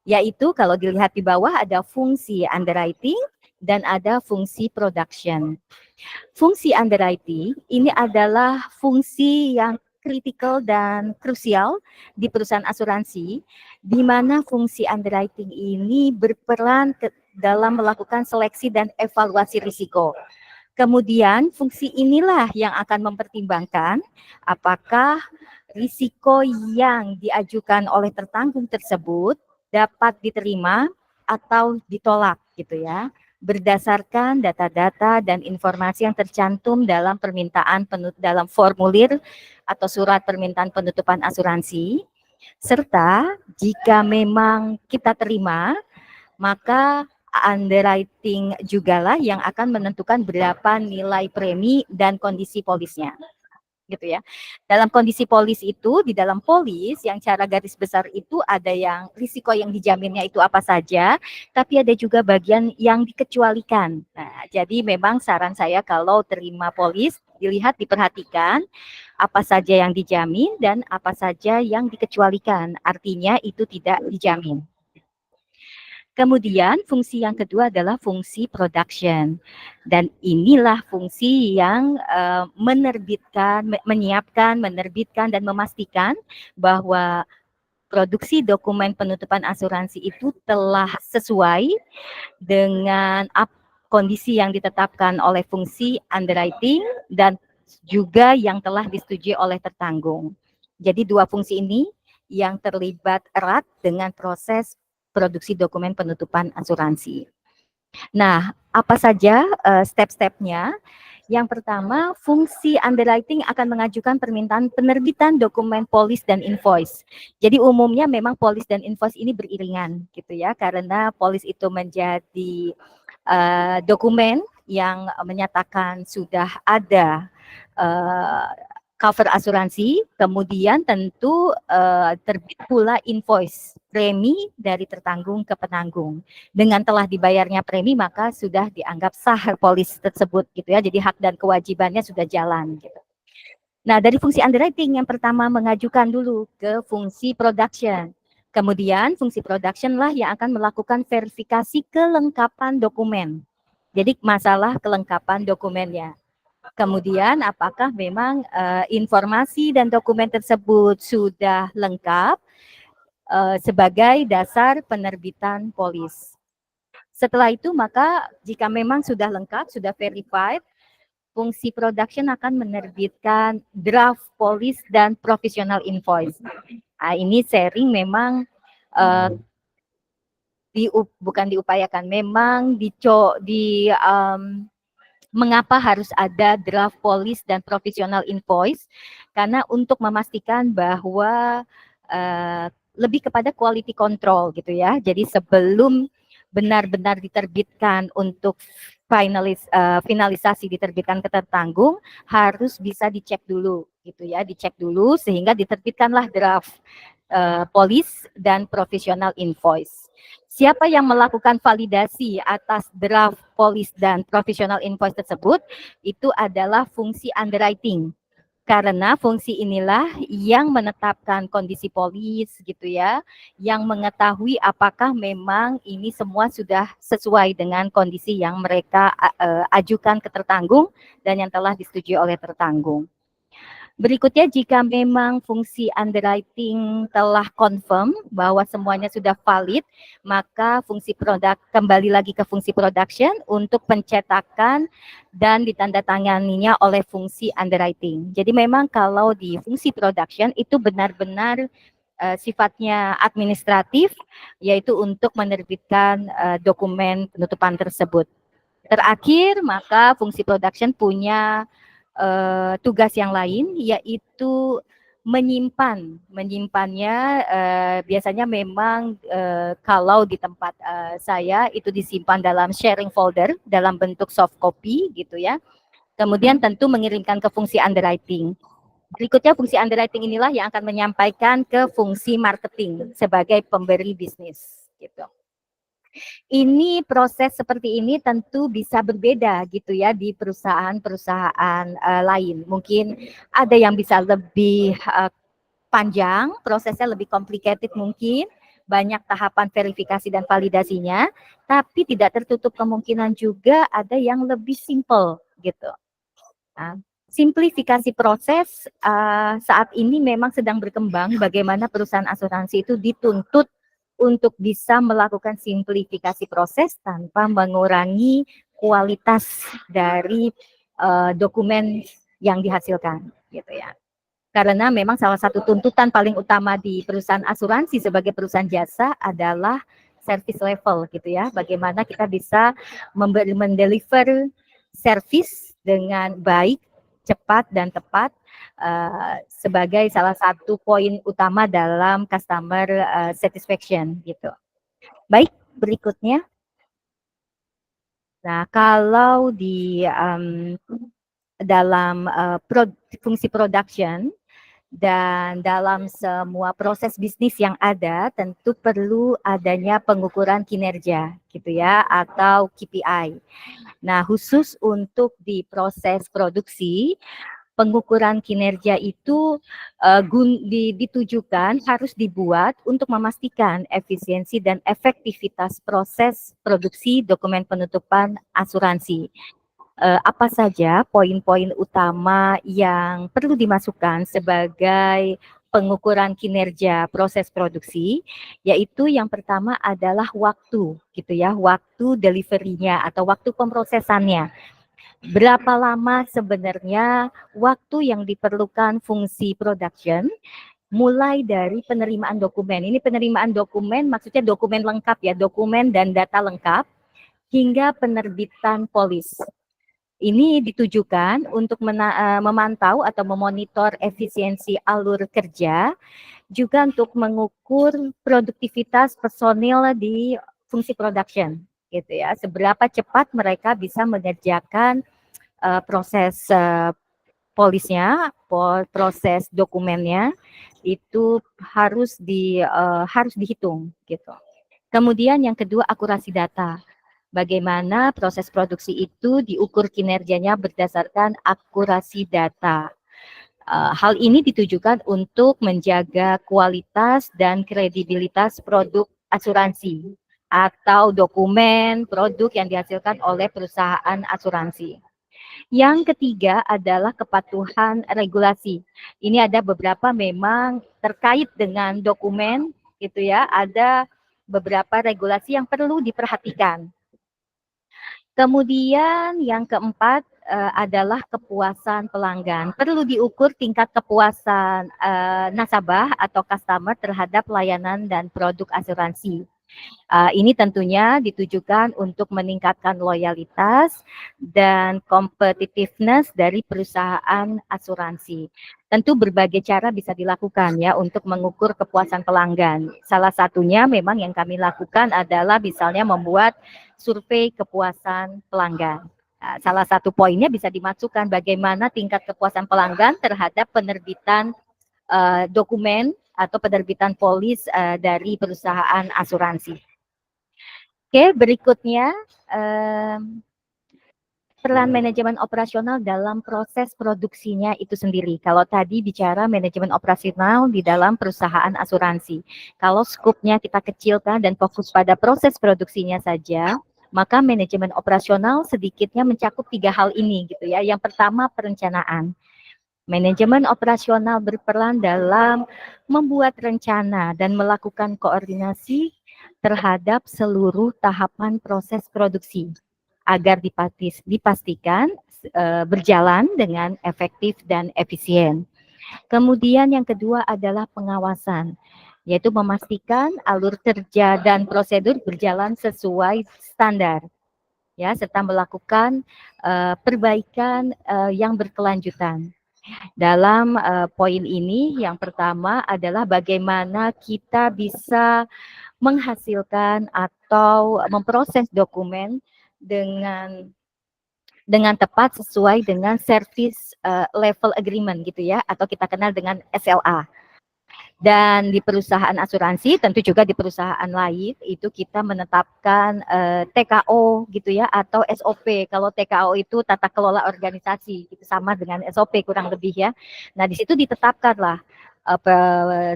Yaitu kalau dilihat di bawah ada fungsi underwriting dan ada fungsi production. Fungsi underwriting ini adalah fungsi yang kritikal dan krusial di perusahaan asuransi, di mana fungsi underwriting ini berperan dalam melakukan seleksi dan evaluasi risiko. Kemudian fungsi inilah yang akan mempertimbangkan apakah risiko yang diajukan oleh tertanggung tersebut dapat diterima atau ditolak gitu ya. Berdasarkan data-data dan informasi yang tercantum dalam permintaan dalam formulir atau surat permintaan penutupan asuransi, serta jika memang kita terima, maka underwriting jugalah yang akan menentukan berapa nilai premi dan kondisi polisnya. gitu ya. Dalam kondisi polis itu, di dalam polis yang cara garis besar itu ada yang risiko yang dijaminnya itu apa saja, tapi ada juga bagian yang dikecualikan. Nah, jadi memang saran saya kalau terima polis, dilihat, diperhatikan apa saja yang dijamin dan apa saja yang dikecualikan. Artinya itu tidak dijamin. Kemudian fungsi yang kedua adalah fungsi production. Dan inilah fungsi yang menyiapkan, menerbitkan, dan memastikan bahwa produksi dokumen penutupan asuransi itu telah sesuai dengan kondisi yang ditetapkan oleh fungsi underwriting dan juga yang telah disetujui oleh tertanggung. Jadi dua fungsi ini yang terlibat erat dengan proses produksi dokumen penutupan asuransi. Nah, apa saja step-stepnya? Yang pertama, fungsi underwriting akan mengajukan permintaan penerbitan dokumen polis dan invoice. Jadi umumnya memang polis dan invoice ini beriringan gitu ya, karena polis itu menjadi dokumen yang menyatakan sudah ada cover asuransi, kemudian tentu terbit pula invoice premi dari tertanggung ke penanggung. Dengan telah dibayarnya premi maka sudah dianggap sah polis tersebut gitu ya. Jadi hak dan kewajibannya sudah jalan gitu. Nah, dari fungsi underwriting yang pertama mengajukan dulu ke fungsi production. Kemudian fungsi production lah yang akan melakukan verifikasi kelengkapan dokumen. Jadi masalah kelengkapan dokumennya. Kemudian apakah memang informasi dan dokumen tersebut sudah lengkap sebagai dasar penerbitan polis. Setelah itu maka jika memang sudah lengkap, sudah verified, fungsi production akan menerbitkan draft polis dan professional invoice. Nah, ini sharing memang bukan diupayakan, memang mengapa harus ada draft polis dan professional invoice? Karena untuk memastikan bahwa lebih kepada quality control gitu ya. Jadi sebelum benar-benar diterbitkan untuk finalisasi diterbitkan ke tertanggung, harus bisa dicek dulu gitu ya, dicek dulu sehingga diterbitkanlah draft polis dan professional invoice. Siapa yang melakukan validasi atas draft polis dan professional invoice tersebut? Itu adalah fungsi underwriting. Karena fungsi inilah yang menetapkan kondisi polis gitu ya, yang mengetahui apakah memang ini semua sudah sesuai dengan kondisi yang mereka ajukan ke tertanggung dan yang telah disetujui oleh tertanggung. Berikutnya, jika memang fungsi underwriting telah confirm bahwa semuanya sudah valid, maka fungsi produk kembali lagi ke fungsi production untuk pencetakan dan ditandatanganinya oleh fungsi underwriting. Jadi memang kalau di fungsi production itu benar-benar sifatnya administratif, yaitu untuk menerbitkan dokumen penutupan tersebut. Terakhir, maka fungsi production punya tugas yang lain, yaitu menyimpannya biasanya memang kalau di tempat saya itu disimpan dalam sharing folder dalam bentuk soft copy gitu ya. Kemudian tentu mengirimkan ke fungsi underwriting. Berikutnya fungsi underwriting inilah yang akan menyampaikan ke fungsi marketing sebagai pemberi bisnis gitu. Ini proses seperti ini tentu bisa berbeda gitu ya di perusahaan-perusahaan lain. Mungkin ada yang bisa lebih panjang, prosesnya lebih complicated mungkin, banyak tahapan verifikasi dan validasinya, tapi tidak tertutup kemungkinan juga ada yang lebih simple gitu. Nah, simplifikasi proses saat ini memang sedang berkembang bagaimana perusahaan asuransi itu dituntut untuk bisa melakukan simplifikasi proses tanpa mengurangi kualitas dari dokumen yang dihasilkan gitu ya. Karena memang salah satu tuntutan paling utama di perusahaan asuransi sebagai perusahaan jasa adalah service level gitu ya. Bagaimana kita bisa mendeliver service dengan baik, cepat dan tepat sebagai salah satu poin utama dalam customer satisfaction gitu. Baik, berikutnya. Nah, kalau di dalam fungsi production dan dalam semua proses bisnis yang ada tentu perlu adanya pengukuran kinerja gitu ya, atau KPI. Nah, khusus untuk di proses produksi, pengukuran kinerja itu ditujukan harus dibuat untuk memastikan efisiensi dan efektivitas proses produksi dokumen penutupan asuransi. Apa saja poin-poin utama yang perlu dimasukkan sebagai pengukuran kinerja proses produksi, yaitu yang pertama adalah waktu, gitu ya, waktu delivery-nya atau waktu pemrosesannya. Berapa lama sebenarnya waktu yang diperlukan fungsi production, mulai dari penerimaan dokumen. Ini penerimaan dokumen maksudnya dokumen lengkap ya, dokumen dan data lengkap, hingga penerbitan polis. Ini ditujukan untuk memantau atau memonitor efisiensi alur kerja, juga untuk mengukur produktivitas personil di fungsi production, gitu ya. Seberapa cepat mereka bisa mengerjakan proses polisnya, proses dokumennya, itu harus dihitung, gitu. Kemudian yang kedua, akurasi data. Bagaimana proses produksi itu diukur kinerjanya berdasarkan akurasi data. Hal ini ditujukan untuk menjaga kualitas dan kredibilitas produk asuransi atau dokumen produk yang dihasilkan oleh perusahaan asuransi. Yang ketiga adalah kepatuhan regulasi. Ini ada beberapa memang terkait dengan dokumen, gitu ya. Ada beberapa regulasi yang perlu diperhatikan. Kemudian yang keempat adalah kepuasan pelanggan. Perlu diukur tingkat kepuasan nasabah atau customer terhadap layanan dan produk asuransi. Ini tentunya ditujukan untuk meningkatkan loyalitas dan competitiveness dari perusahaan asuransi. Tentu berbagai cara bisa dilakukan ya untuk mengukur kepuasan pelanggan. Salah satunya memang yang kami lakukan adalah misalnya membuat survei kepuasan pelanggan. Salah satu poinnya bisa dimasukkan bagaimana tingkat kepuasan pelanggan terhadap penerbitan dokumen atau penerbitan polis dari perusahaan asuransi. Oke, berikutnya peran manajemen operasional dalam proses produksinya itu sendiri. Kalau tadi bicara manajemen operasional di dalam perusahaan asuransi, kalau skupnya kita kecilkan dan fokus pada proses produksinya saja, maka manajemen operasional sedikitnya mencakup 3 hal ini gitu ya. Yang pertama, perencanaan. Manajemen operasional berperan dalam membuat rencana dan melakukan koordinasi terhadap seluruh tahapan proses produksi agar dipastikan berjalan dengan efektif dan efisien. Kemudian yang kedua adalah pengawasan, yaitu memastikan alur kerja dan prosedur berjalan sesuai standar, ya, serta melakukan perbaikan yang berkelanjutan. Dalam poin ini, yang pertama adalah bagaimana kita bisa menghasilkan atau memproses dokumen dengan tepat sesuai dengan service level agreement gitu ya, atau kita kenal dengan SLA. Dan di perusahaan asuransi, tentu juga di perusahaan lain, itu kita menetapkan TKO gitu ya, atau SOP. Kalau TKO itu tata kelola organisasi, itu sama dengan SOP kurang lebih ya. Nah, di situ ditetapkanlah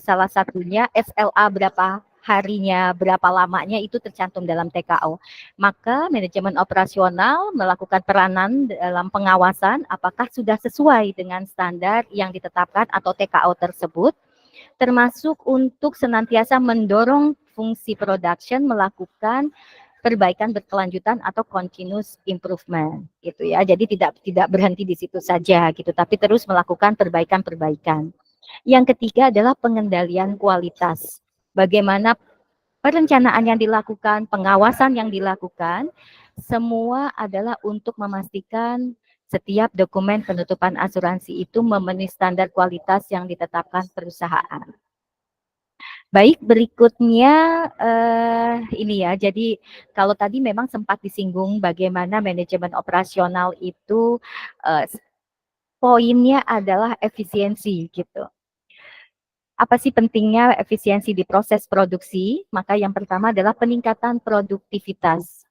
salah satunya SLA berapa harinya, berapa lamanya itu tercantum dalam TKO. Maka manajemen operasional melakukan peranan dalam pengawasan apakah sudah sesuai dengan standar yang ditetapkan atau TKO tersebut, termasuk untuk senantiasa mendorong fungsi production melakukan perbaikan berkelanjutan atau continuous improvement gitu ya. Jadi tidak berhenti di situ saja gitu, tapi terus melakukan perbaikan-perbaikan. Yang ketiga adalah pengendalian kualitas. Bagaimana perencanaan yang dilakukan, pengawasan yang dilakukan, semua adalah untuk memastikan setiap dokumen penutupan asuransi itu memenuhi standar kualitas yang ditetapkan perusahaan. Baik, berikutnya ini ya. Jadi kalau tadi memang sempat disinggung bagaimana manajemen operasional itu poinnya adalah efisiensi gitu. Apa sih pentingnya efisiensi di proses produksi? Maka yang pertama adalah peningkatan produktivitas.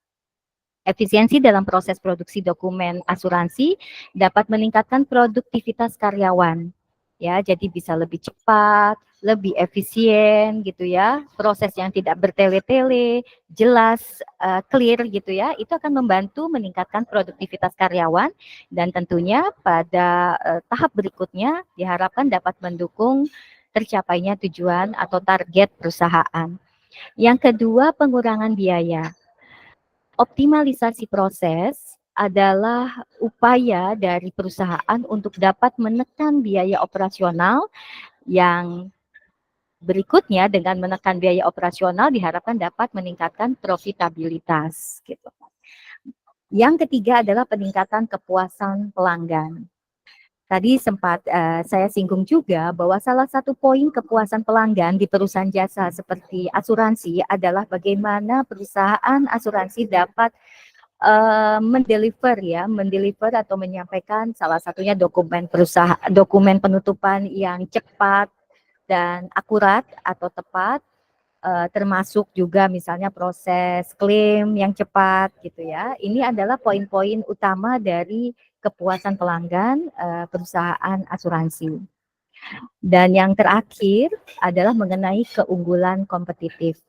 Efisiensi dalam proses produksi dokumen asuransi dapat meningkatkan produktivitas karyawan. Ya, jadi bisa lebih cepat, lebih efisien gitu ya. Proses yang tidak bertele-tele, jelas, clear gitu ya. Itu akan membantu meningkatkan produktivitas karyawan dan tentunya pada tahap berikutnya diharapkan dapat mendukung tercapainya tujuan atau target perusahaan. Yang kedua, pengurangan biaya. Optimalisasi proses adalah upaya dari perusahaan untuk dapat menekan biaya operasional yang berikutnya dengan menekan biaya operasional diharapkan dapat meningkatkan profitabilitas gitu. Yang ketiga adalah peningkatan kepuasan pelanggan. Tadi sempat saya singgung juga bahwa salah satu poin kepuasan pelanggan di perusahaan jasa seperti asuransi adalah bagaimana perusahaan asuransi dapat mendeliver atau menyampaikan salah satunya dokumen perusahaan, dokumen penutupan yang cepat dan akurat atau tepat, termasuk juga misalnya proses klaim yang cepat gitu ya. Ini adalah poin-poin utama dari kepuasan pelanggan perusahaan asuransi. Dan yang terakhir adalah mengenai keunggulan kompetitif.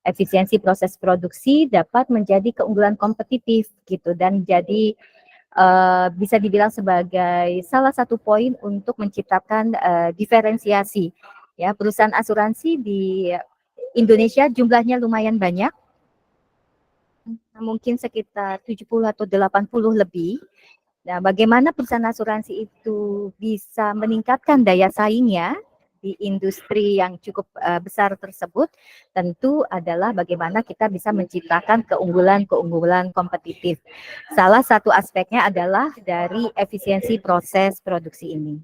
Efisiensi proses produksi dapat menjadi keunggulan kompetitif gitu dan jadi bisa dibilang sebagai salah satu poin untuk menciptakan diferensiasi. Ya, perusahaan asuransi di Indonesia jumlahnya lumayan banyak, mungkin sekitar 70 atau 80 lebih. Nah, bagaimana perusahaan asuransi itu bisa meningkatkan daya saingnya di industri yang cukup besar tersebut, tentu adalah bagaimana kita bisa menciptakan keunggulan-keunggulan kompetitif. Salah satu aspeknya adalah dari efisiensi proses produksi ini.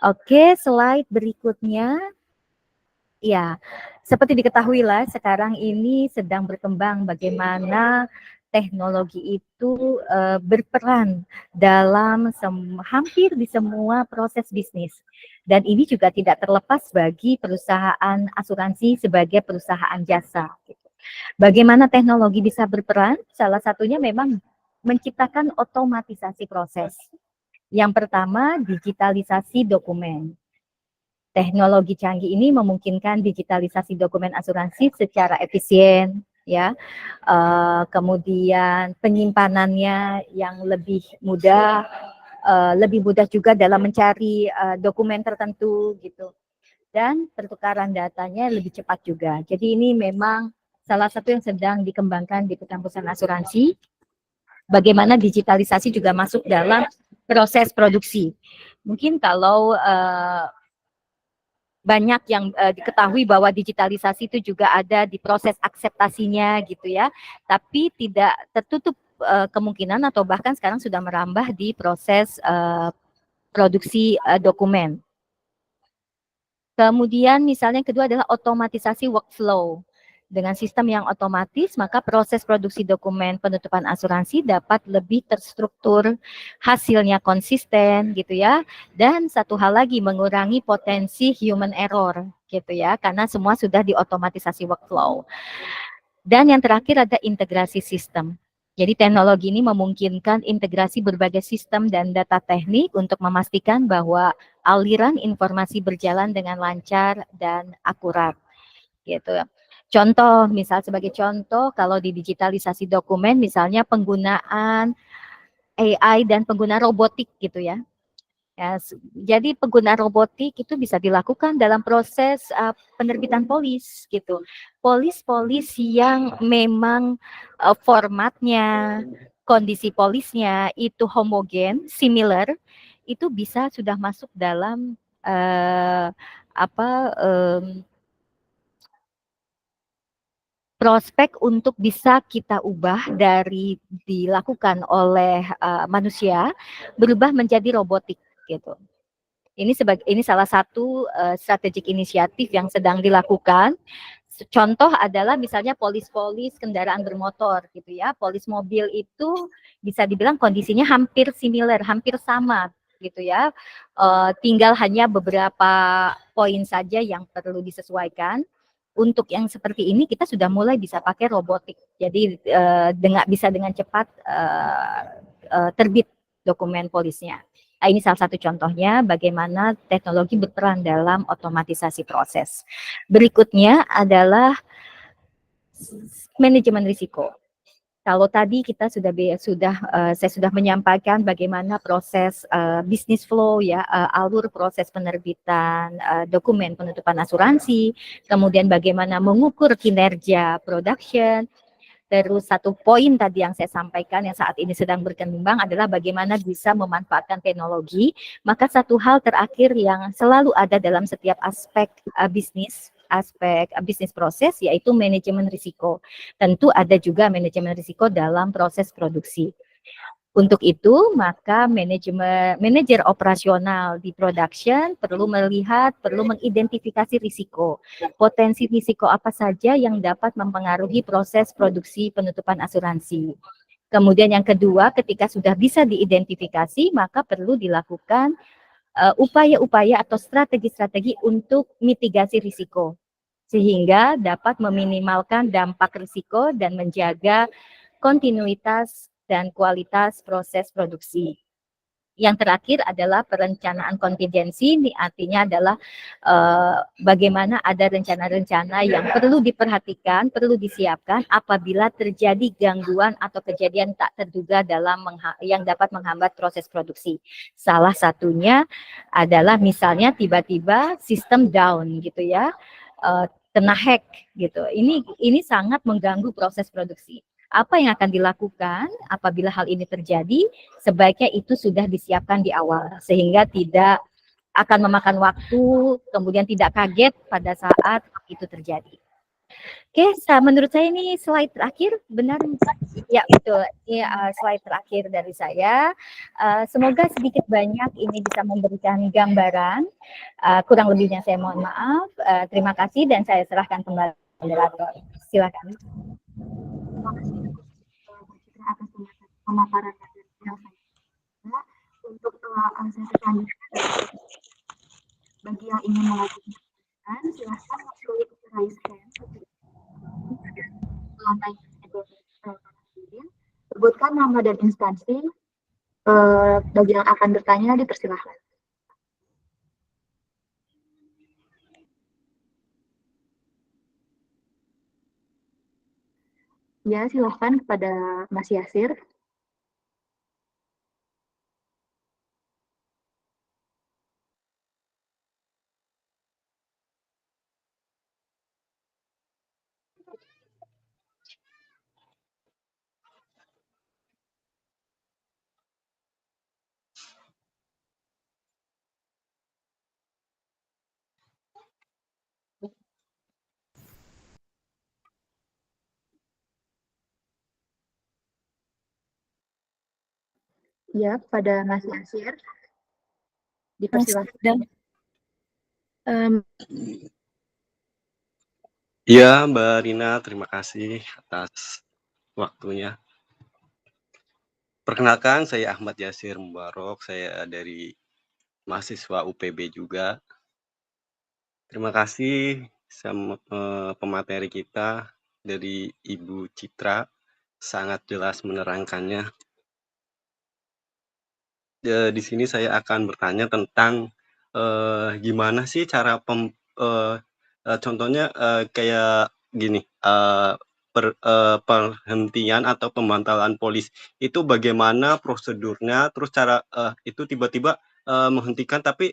Oke, slide berikutnya. Ya, seperti diketahui lah, sekarang ini sedang berkembang bagaimana teknologi itu berperan dalam hampir di semua proses bisnis. Dan ini juga tidak terlepas bagi perusahaan asuransi sebagai perusahaan jasa. Bagaimana teknologi bisa berperan? Salah satunya memang menciptakan otomatisasi proses. Yang pertama, digitalisasi dokumen. Teknologi canggih ini memungkinkan digitalisasi dokumen asuransi secara efisien, ya. Kemudian penyimpanannya yang lebih mudah juga dalam mencari dokumen tertentu gitu. Dan pertukaran datanya lebih cepat juga. Jadi ini memang salah satu yang sedang dikembangkan di perusahaan asuransi. Bagaimana digitalisasi juga masuk dalam proses produksi. Mungkin kalau banyak yang diketahui bahwa digitalisasi itu juga ada di proses akseptasinya gitu ya, tapi tidak tertutup kemungkinan atau bahkan sekarang sudah merambah di proses produksi dokumen. Kemudian misalnya yang kedua adalah otomatisasi workflow. Dengan sistem yang otomatis, maka proses produksi dokumen penutupan asuransi dapat lebih terstruktur, hasilnya konsisten gitu ya. Dan satu hal lagi, mengurangi potensi human error gitu ya, karena semua sudah diotomatisasi workflow. Dan yang terakhir ada integrasi sistem. Jadi teknologi ini memungkinkan integrasi berbagai sistem dan data teknik untuk memastikan bahwa aliran informasi berjalan dengan lancar dan akurat gitu. Contoh, misal sebagai contoh, kalau di digitalisasi dokumen, misalnya penggunaan AI dan pengguna robotik gitu ya. Jadi pengguna robotik itu bisa dilakukan dalam proses penerbitan polis gitu. Polis-polis yang memang formatnya, kondisi polisnya itu homogen, similar, itu bisa sudah masuk dalam prospek untuk bisa kita ubah dari dilakukan oleh manusia berubah menjadi robotik gitu. Ini salah satu strategic inisiatif yang sedang dilakukan. Contoh adalah misalnya polis-polis kendaraan bermotor gitu ya. Polis mobil itu bisa dibilang kondisinya hampir similar, hampir sama gitu ya. Tinggal hanya beberapa poin saja yang perlu disesuaikan. Untuk yang seperti ini kita sudah mulai bisa pakai robotik. Jadi bisa dengan cepat terbit dokumen polisnya. Nah, ini salah satu contohnya bagaimana teknologi berperan dalam otomatisasi proses. Berikutnya adalah manajemen risiko. Kalau tadi kita saya sudah menyampaikan bagaimana proses bisnis flow ya, alur proses penerbitan dokumen penutupan asuransi, kemudian bagaimana mengukur kinerja production. Terus satu poin tadi yang saya sampaikan yang saat ini sedang berkembang adalah bagaimana bisa memanfaatkan teknologi. Maka satu hal terakhir yang selalu ada dalam setiap aspek bisnis proses yaitu manajemen risiko. Tentu ada juga manajemen risiko dalam proses produksi. Untuk itu, maka manajer operasional di production perlu mengidentifikasi risiko. Potensi risiko apa saja yang dapat mempengaruhi proses produksi penutupan asuransi. Kemudian yang kedua, ketika sudah bisa diidentifikasi, maka perlu dilakukan upaya-upaya atau strategi-strategi untuk mitigasi risiko. Sehingga dapat meminimalkan dampak risiko dan menjaga kontinuitas dan kualitas proses produksi. Yang terakhir adalah perencanaan kontingensi, ini artinya adalah bagaimana ada rencana-rencana yang perlu diperhatikan, perlu disiapkan apabila terjadi gangguan atau kejadian tak terduga yang dapat menghambat proses produksi. Salah satunya adalah misalnya tiba-tiba sistem down gitu ya, kena hack gitu. Ini sangat mengganggu proses produksi. Apa yang akan dilakukan apabila hal ini terjadi? Sebaiknya itu sudah disiapkan di awal, sehingga tidak akan memakan waktu, kemudian tidak kaget pada saat itu terjadi. Oke, menurut saya ini slide terakhir, benar? Ya, betul. Ini slide terakhir dari saya. Semoga sedikit banyak ini bisa memberikan gambaran. Kurang lebihnya saya mohon maaf. Terima kasih dan saya serahkan kembali moderator. Silakan. Terima kasih atas pemaparan yang saya untuk sesi selanjutnya. Bagi yang ingin mengajukan, silahkan klik raise hand. Sebutkan nama dan instansi. Bagi yang akan bertanya, dipersilahkan. Ya, silahkan kepada Mas Yasir. Ya, pada Mas Yasir. Dipersilakan. Ya, Mbak Rina, terima kasih atas waktunya. Perkenalkan, saya Ahmad Yasir Mubarok, saya dari mahasiswa UPB juga. Terima kasih sama pemateri kita dari Ibu Citra, sangat jelas menerangkannya. Di sini saya akan bertanya tentang gimana sih cara contohnya kayak gini, perhentian atau pembantalan polis itu bagaimana prosedurnya, terus cara itu tiba-tiba menghentikan tapi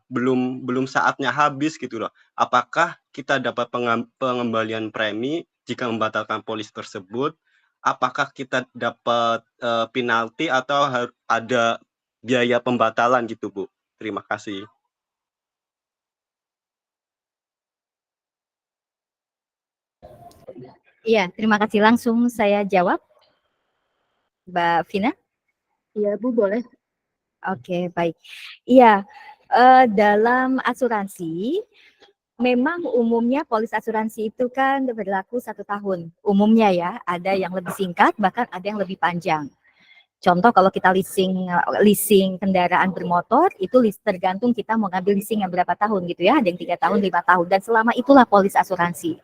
belum saatnya habis gitu loh. Apakah kita dapat pengembalian premi jika membatalkan polis tersebut? Apakah kita dapat penalti atau ada biaya pembatalan gitu, Bu? Terima kasih. Iya, terima kasih. Langsung saya jawab, Mbak Vina. Iya, Bu, boleh. Oke, baik. Iya, dalam asuransi, memang umumnya polis asuransi itu kan berlaku 1 tahun. Umumnya ya, ada yang lebih singkat, bahkan ada yang lebih panjang. Contoh kalau kita leasing kendaraan bermotor itu tergantung kita mau ngambil leasing yang berapa tahun gitu ya, ada yang 3 tahun, 5 tahun, dan selama itulah polis asuransi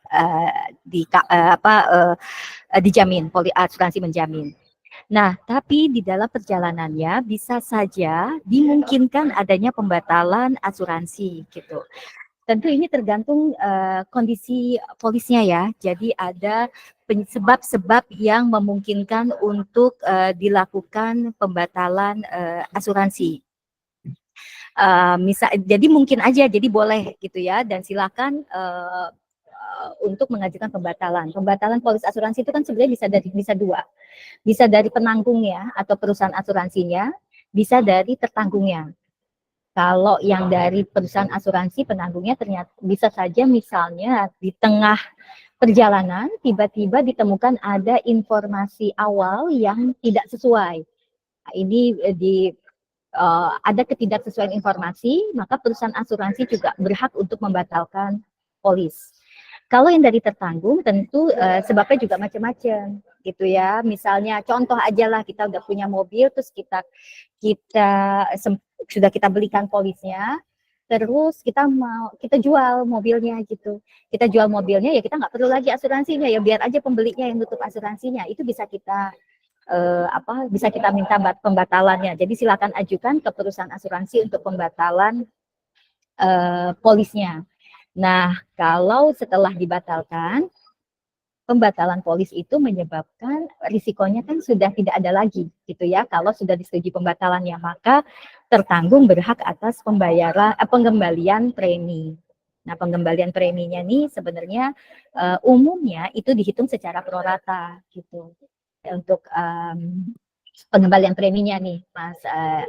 dijamin, polis asuransi menjamin. Nah, tapi di dalam perjalanannya bisa saja dimungkinkan adanya pembatalan asuransi gitu. Tentu ini tergantung kondisi polisnya ya. Jadi ada sebab-sebab yang memungkinkan untuk dilakukan pembatalan asuransi. Jadi mungkin aja, jadi boleh gitu ya. Dan silakan untuk mengajukan pembatalan. Pembatalan polis asuransi itu kan sebenarnya bisa dua, bisa dari penanggungnya atau perusahaan asuransinya, bisa dari tertanggungnya. Kalau yang dari perusahaan asuransi penanggungnya ternyata bisa saja misalnya di tengah perjalanan tiba-tiba ditemukan ada informasi awal yang tidak sesuai. Nah, ini ada ketidaksesuaian informasi, maka perusahaan asuransi juga berhak untuk membatalkan polis. Kalau yang dari tertanggung tentu sebabnya juga macam-macam gitu ya. Misalnya contoh aja lah, kita udah punya mobil terus kita sudah kita belikan polisnya, terus kita jual mobilnya gitu. Kita jual mobilnya ya kita nggak perlu lagi asuransinya, ya biar aja pembelinya yang nutup asuransinya. Itu bisa kita bisa kita minta pembatalannya. Jadi silakan ajukan ke perusahaan asuransi untuk pembatalan polisnya. Nah, kalau setelah dibatalkan, pembatalan polis itu menyebabkan risikonya kan sudah tidak ada lagi, gitu ya. Kalau sudah disetujui pembatalannya, maka tertanggung berhak atas pengembalian premi. Nah, pengembalian preminya nih sebenarnya umumnya itu dihitung secara prorata, gitu. Untuk pengembalian preminya nih, Mas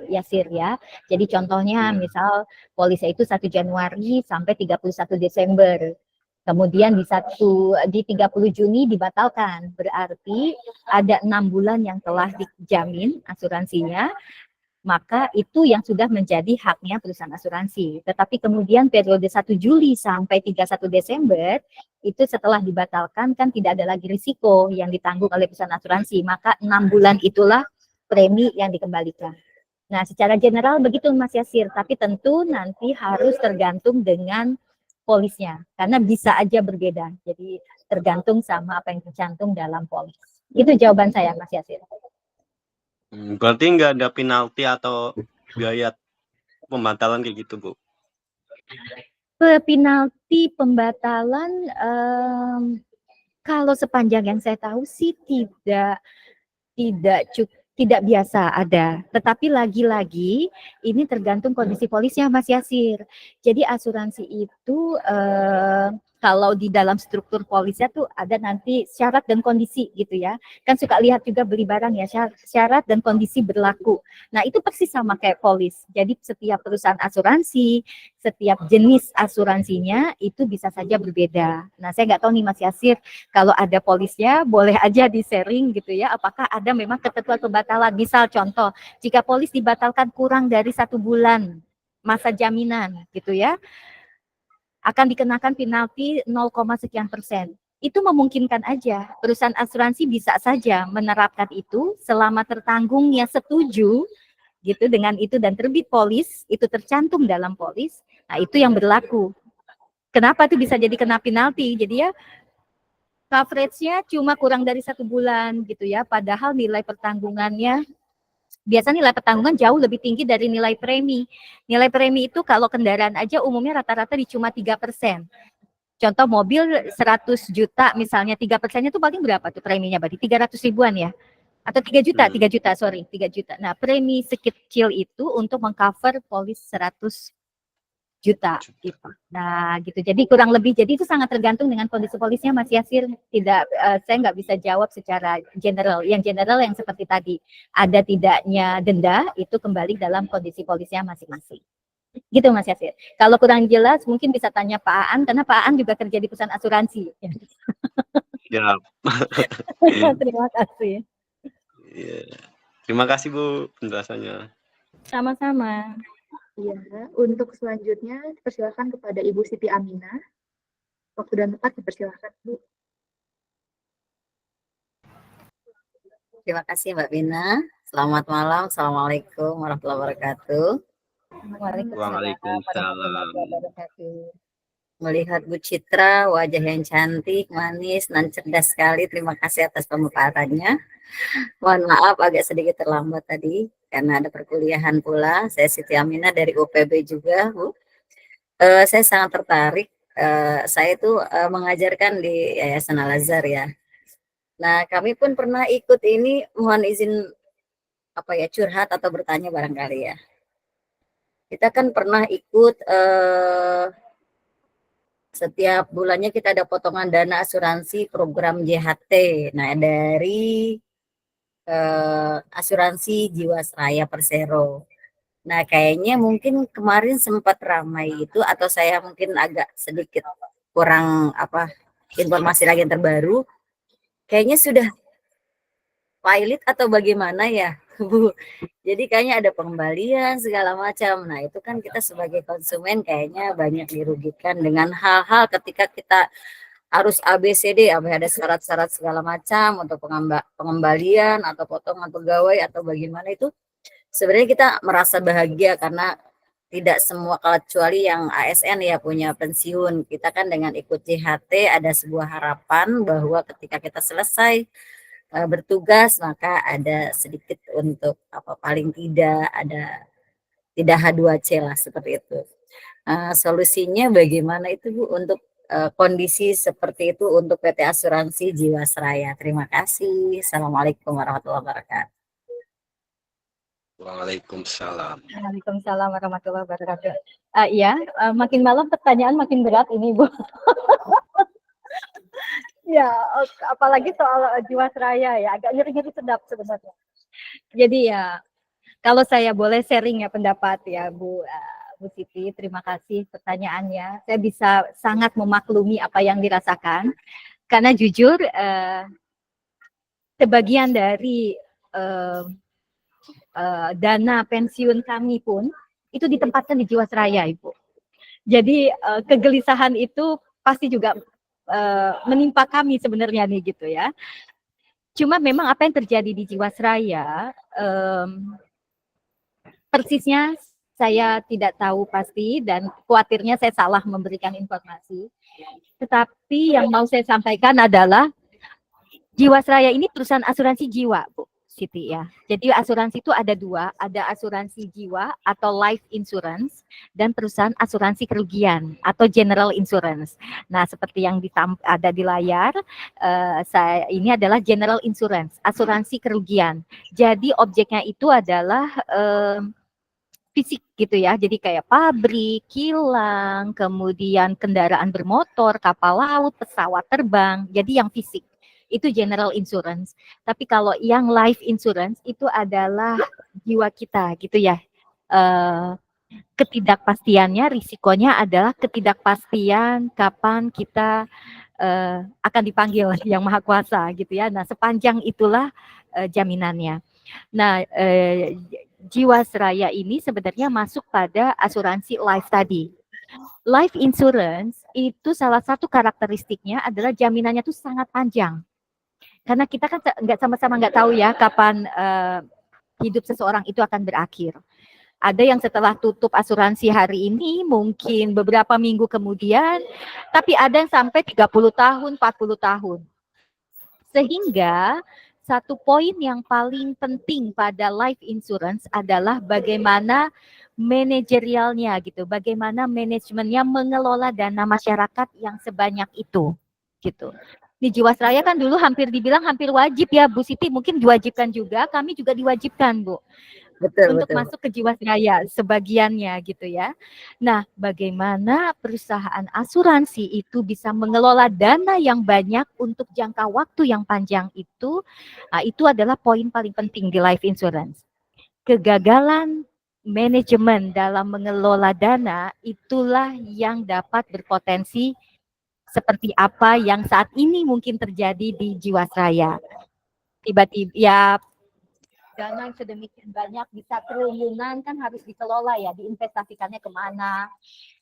Yasir ya. Jadi contohnya misal polisnya itu 1 Januari sampai 31 Desember. Kemudian di 30 Juni dibatalkan. Berarti ada 6 bulan yang telah dijamin asuransinya, maka itu yang sudah menjadi haknya perusahaan asuransi. Tetapi kemudian periode 1 Juli sampai 31 Desember, itu setelah dibatalkan kan tidak ada lagi risiko yang ditanggung oleh perusahaan asuransi, maka 6 bulan itulah premi yang dikembalikan. Nah, secara general begitu Mas Yasir, tapi tentu nanti harus tergantung dengan polisnya, karena bisa aja berbeda. Jadi tergantung sama apa yang tercantum dalam polis. Itu jawaban saya, Mas Yasir. Berarti nggak ada penalti atau biaya pembatalan kayak gitu, Bu? Penalti pembatalan kalau sepanjang yang saya tahu sih tidak biasa ada. Tetapi lagi-lagi ini tergantung kondisi polisnya, Mas Yasir. Jadi asuransi itu kalau di dalam struktur polisnya tuh ada nanti syarat dan kondisi gitu ya. Kan suka lihat juga beli barang ya, syarat dan kondisi berlaku. Nah, itu persis sama kayak polis. Jadi setiap perusahaan asuransi, setiap jenis asuransinya itu bisa saja berbeda. Nah, saya nggak tahu nih Mas Yasir, kalau ada polisnya boleh aja di-sharing gitu ya, apakah ada memang ketentuan pembatalan. Misal contoh, jika polis dibatalkan kurang dari 1 bulan masa jaminan gitu ya, akan dikenakan penalti 0, sekian persen. Itu memungkinkan aja. Perusahaan asuransi bisa saja menerapkan itu selama tertanggungnya setuju gitu dengan itu dan terbit polis, itu tercantum dalam polis. Nah, itu yang berlaku. Kenapa itu bisa jadi kena penalti? Jadi ya coverage-nya cuma kurang dari 1 bulan gitu ya, padahal nilai pertanggungannya biasanya nilai pertanggungan jauh lebih tinggi dari nilai premi. Nilai premi itu kalau kendaraan aja umumnya rata-rata di cuma 3%. Contoh mobil 100 juta misalnya 3%-nya itu paling berapa tuh preminya? Berarti 300 ribuan ya? Atau 3 juta, 3 juta. Nah, premi sekecil itu untuk mengcover polis 100 juta gitu. Nah, gitu. Jadi kurang lebih, jadi itu sangat tergantung dengan kondisi polisnya Mas Yasir. Saya nggak bisa jawab secara general. Yang general yang seperti tadi, ada tidaknya denda itu kembali dalam kondisi polisnya masing-masing. Gitu Mas Yasir. Kalau kurang jelas mungkin bisa tanya Pak Aan, karena Pak Aan juga kerja di perusahaan asuransi. Ya. Terima kasih. Ya. Terima kasih Bu penjelasannya. Sama-sama. Ya, untuk selanjutnya dipersilakan kepada Ibu Siti Aminah. Waktu dan tempat dipersilakan, Bu. Terima kasih Mbak Bina. Selamat malam. Assalamualaikum warahmatullahi wabarakatuh. Waalaikumsalam warahmatullahi Waalaikumsalam. wabarakatuh. Melihat Bu Citra, wajah yang cantik, manis, dan cerdas sekali. Terima kasih atas pemaparannya. Mohon maaf agak sedikit terlambat tadi, karena ada perkuliahan pula. Saya Siti Aminah dari UPB juga, Bu. Saya sangat tertarik. Saya itu mengajarkan di Yayasan Al-Azhar ya. Nah, kami pun pernah ikut ini, mohon izin curhat atau bertanya barangkali ya. Kita kan pernah ikut setiap bulannya kita ada potongan dana asuransi program JHT. Nah, dari asuransi Jiwasraya Persero. Nah, kayaknya mungkin kemarin sempat ramai itu, atau saya mungkin agak sedikit kurang informasi lagi yang terbaru. Kayaknya sudah pilot atau bagaimana ya, Bu? Jadi kayaknya ada pengembalian segala macam. Nah, itu kan kita sebagai konsumen kayaknya banyak dirugikan dengan hal-hal ketika kita harus ABCD, ada syarat-syarat segala macam untuk pengembalian atau potongan pegawai atau bagaimana itu. Sebenarnya kita merasa bahagia karena tidak semua, kecuali yang ASN ya punya pensiun. Kita kan dengan ikut JHT ada sebuah harapan bahwa ketika kita selesai bertugas maka ada sedikit untuk paling tidak tidak H2C lah seperti itu. Solusinya bagaimana itu Bu untuk kondisi seperti itu untuk PT Asuransi Jiwasraya? Terima kasih. Assalamualaikum warahmatullahi wabarakatuh. Waalaikumsalam. Waalaikumsalam warahmatullahi wabarakatuh. Makin malam pertanyaan makin berat ini, Bu. Ya, apalagi soal Jiwasraya ya, agak ngeri-ngeri sedap sebenarnya. Jadi ya, kalau saya boleh sharing ya pendapat ya, Bu Siti, terima kasih pertanyaannya. Saya bisa sangat memaklumi apa yang dirasakan, karena jujur sebagian dari dana pensiun kami pun itu ditempatkan di Jiwasraya, Ibu. Jadi kegelisahan itu pasti juga menimpa kami sebenarnya nih gitu ya. Cuma memang apa yang terjadi di Jiwasraya persisnya saya tidak tahu pasti, dan khawatirnya saya salah memberikan informasi. Tetapi yang mau saya sampaikan adalah Jiwasraya ini perusahaan asuransi jiwa, Bu Siti ya. Jadi asuransi itu ada dua, ada asuransi jiwa atau life insurance dan perusahaan asuransi kerugian atau general insurance. Nah, seperti yang ada di layar, ini adalah general insurance, asuransi kerugian. Jadi objeknya itu adalah fisik gitu ya, jadi kayak pabrik, kilang, kemudian kendaraan bermotor, kapal laut, pesawat terbang, jadi yang fisik. Itu general insurance. Tapi kalau yang life insurance itu adalah jiwa kita gitu ya. Ketidakpastiannya, risikonya adalah ketidakpastian kapan kita akan dipanggil yang Maha Kuasa gitu ya. Nah, sepanjang itulah jaminannya. Nah, Jiwasraya ini sebenarnya masuk pada asuransi life tadi. Life insurance itu salah satu karakteristiknya adalah jaminannya itu sangat panjang. Karena kita kan sama-sama nggak tahu ya kapan hidup seseorang itu akan berakhir. Ada yang setelah tutup asuransi hari ini mungkin beberapa minggu kemudian, tapi ada yang sampai 30 tahun, 40 tahun. Sehingga satu poin yang paling penting pada life insurance adalah bagaimana manajerialnya gitu, bagaimana manajemennya mengelola dana masyarakat yang sebanyak itu gitu. Di Jiwasraya kan dulu hampir dibilang hampir wajib ya Bu Siti, mungkin diwajibkan juga, kami juga diwajibkan Bu. Untuk masuk ke Jiwasraya sebagiannya gitu ya. Nah, bagaimana perusahaan asuransi itu bisa mengelola dana yang banyak untuk jangka waktu yang panjang itu adalah poin paling penting di life insurance. Kegagalan manajemen dalam mengelola dana itulah yang dapat berpotensi seperti apa yang saat ini mungkin terjadi di Jiwasraya. Tiba-tiba ya dana yang sedemikian banyak, bisa triliunan kan harus dikelola ya, diinvestasikannya kemana,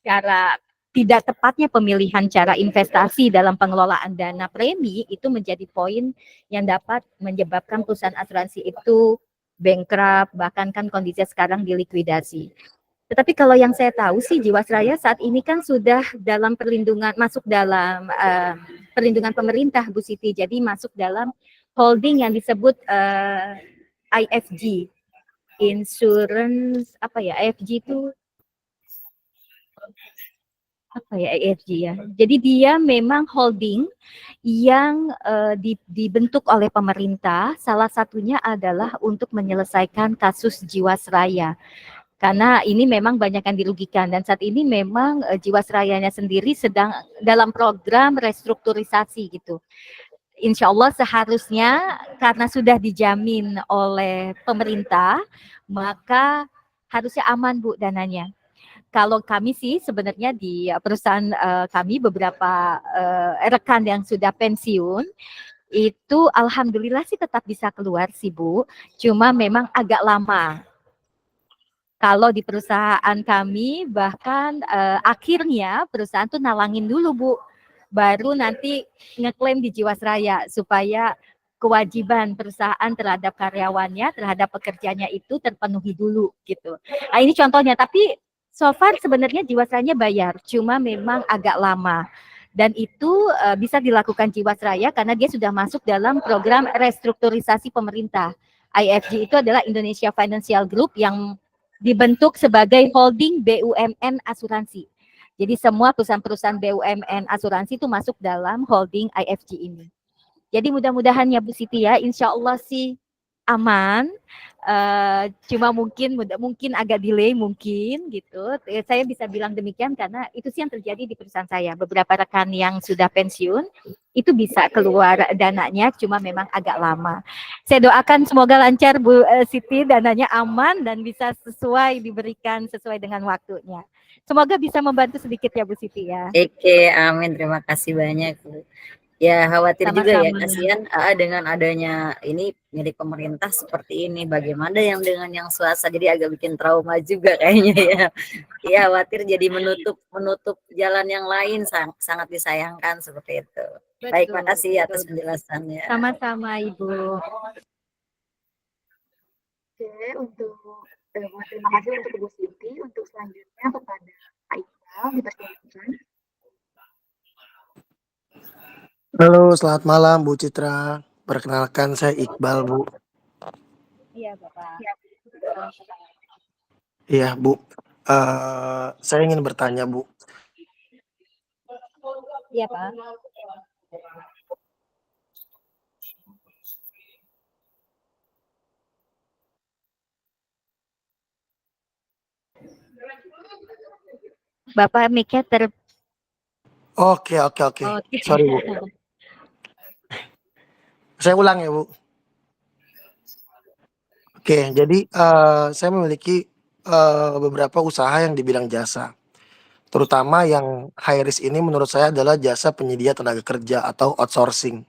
cara tidak tepatnya pemilihan cara investasi dalam pengelolaan dana premi itu menjadi poin yang dapat menyebabkan perusahaan asuransi itu bankrupt, bahkan kan kondisi sekarang dilikuidasi. Tetapi kalau yang saya tahu sih Jiwasraya saat ini kan sudah dalam perlindungan, masuk dalam perlindungan pemerintah Bu Siti, jadi masuk dalam holding yang disebut IFG, insurance apa ya, IFG itu apa ya, IFG ya. Jadi dia memang holding yang dibentuk oleh pemerintah, salah satunya adalah untuk menyelesaikan kasus Jiwasraya. Karena ini memang banyak yang dirugikan dan saat ini memang Jiwasrayanya sendiri sedang dalam program restrukturisasi gitu. Insya Allah seharusnya karena sudah dijamin oleh pemerintah, maka harusnya aman Bu dananya. Kalau kami sih sebenarnya di perusahaan kami beberapa rekan yang sudah pensiun itu alhamdulillah sih tetap bisa keluar sih Bu, cuma memang agak lama. Kalau di perusahaan kami bahkan akhirnya perusahaan tuh nalangin dulu Bu, baru nanti ngeklaim di Jiwasraya supaya kewajiban perusahaan terhadap karyawannya, terhadap pekerjanya itu terpenuhi dulu gitu. Nah ini contohnya, tapi so far sebenarnya Jiwasrayanya bayar, cuma memang agak lama. Dan itu bisa dilakukan Jiwasraya karena dia sudah masuk dalam program restrukturisasi pemerintah. IFG itu adalah Indonesia Financial Group yang dibentuk sebagai holding BUMN asuransi. Jadi semua perusahaan-perusahaan BUMN asuransi itu masuk dalam holding IFG ini. Jadi mudah-mudahan ya Bu Siti ya, insya Allah sih aman. Cuma mungkin agak delay mungkin gitu. Saya bisa bilang demikian karena itu sih yang terjadi di perusahaan saya. Beberapa rekan yang sudah pensiun itu bisa keluar dananya, cuma memang agak lama. Saya doakan semoga lancar Bu Siti, dananya aman dan bisa diberikan sesuai dengan waktunya. Semoga bisa membantu sedikit ya Bu Siti ya. Oke, amin. Terima kasih banyak Bu. Ya khawatir juga ya, Sama-sama. kasihan dengan adanya ini milik pemerintah seperti ini. Bagaimana yang dengan yang swasta, jadi agak bikin trauma juga kayaknya ya. Iya khawatir jadi menutup jalan yang lain, sangat disayangkan seperti itu. Baik, Betul, makasih atas betul. penjelasannya. Sama-sama Ibu. Oke, terima kasih untuk Ibu Siti. Untuk selanjutnya kepada Pak Iqbal, dipersilakan. Halo, selamat malam Bu Citra. Perkenalkan saya Iqbal, Bu. Iya, Bapak. Iya, Bu. Saya ingin bertanya, Bu. Iya, Pak. Bapak mic-nya Oke. Sorry, Bu. Saya ulang ya, Bu. Oke, jadi saya memiliki beberapa usaha yang di bidang jasa. Terutama yang high risk ini menurut saya adalah jasa penyedia tenaga kerja atau outsourcing.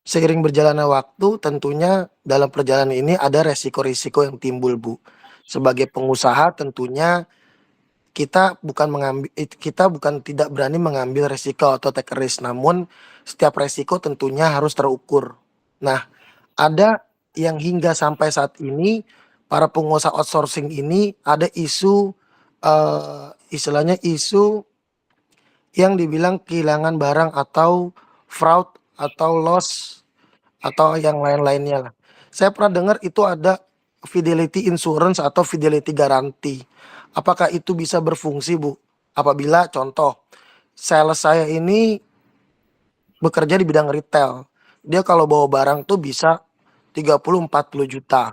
Seiring berjalannya waktu, tentunya dalam perjalanan ini ada resiko-risiko yang timbul, Bu. Sebagai pengusaha tentunya kita bukan tidak berani mengambil resiko atau take risk, namun setiap resiko tentunya harus terukur. Nah, ada yang hingga sampai saat ini para pengusaha outsourcing ini ada isu istilahnya isu yang dibilang kehilangan barang atau fraud atau loss atau yang lain-lainnya lah. Saya pernah dengar itu ada fidelity insurance atau fidelity guarantee. Apakah itu bisa berfungsi, Bu? Apabila contoh sales saya ini bekerja di bidang retail. Dia kalau bawa barang tuh bisa 30-40 juta.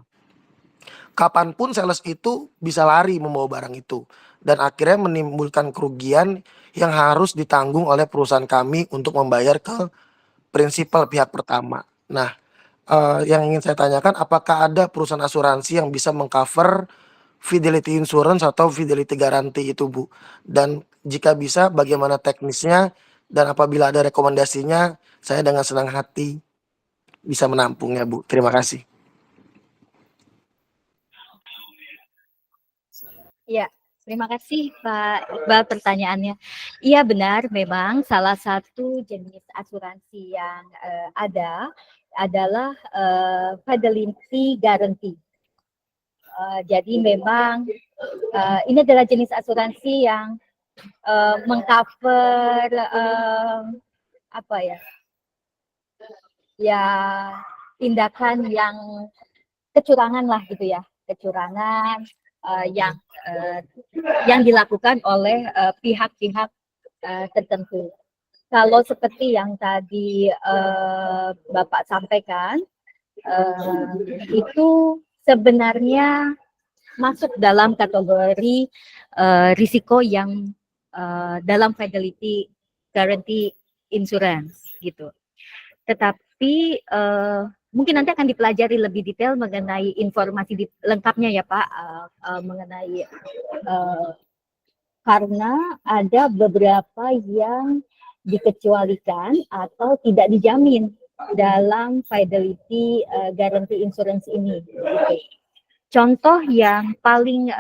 Kapanpun sales itu bisa lari membawa barang itu. Dan akhirnya menimbulkan kerugian yang harus ditanggung oleh perusahaan kami untuk membayar ke prinsipal pihak pertama. Nah, yang ingin saya tanyakan, apakah ada perusahaan asuransi yang bisa mengcover fidelity insurance atau fidelity guarantee itu, Bu? Dan jika bisa, bagaimana teknisnya? Dan apabila ada rekomendasinya, saya dengan senang hati bisa menampungnya, Bu. Terima kasih. Ya, Terima kasih Pak Iqbal pertanyaannya. Iya benar, memang salah satu jenis asuransi yang ada adalah fidelity guarantee. Jadi memang ini adalah jenis asuransi yang mengcover apa ya? Ya tindakan yang kecurangan lah gitu ya, kecurangan yang dilakukan oleh pihak-pihak tertentu. Kalau seperti yang tadi Bapak sampaikan, itu sebenarnya masuk dalam kategori risiko yang dalam fidelity guarantee insurance gitu. Tetapi mungkin nanti akan dipelajari lebih detail mengenai informasi lengkapnya ya Pak, mengenai karena ada beberapa yang dikecualikan atau tidak dijamin dalam fidelity guarantee insurance ini. Gitu. Contoh yang paling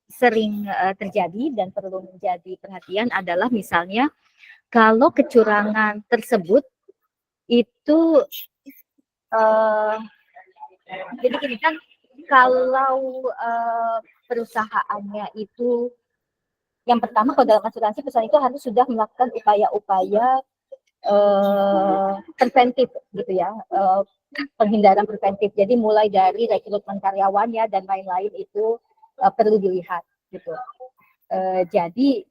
sering terjadi dan perlu menjadi perhatian adalah misalnya kalau kecurangan tersebut itu jadi gini kan, kalau perusahaannya itu yang pertama kalau dalam asuransi perusahaan itu harus sudah melakukan upaya-upaya preventif gitu ya, penghindaran preventif. Jadi mulai dari rekrutmen karyawannya dan lain-lain itu perlu dilihat gitu. Jadi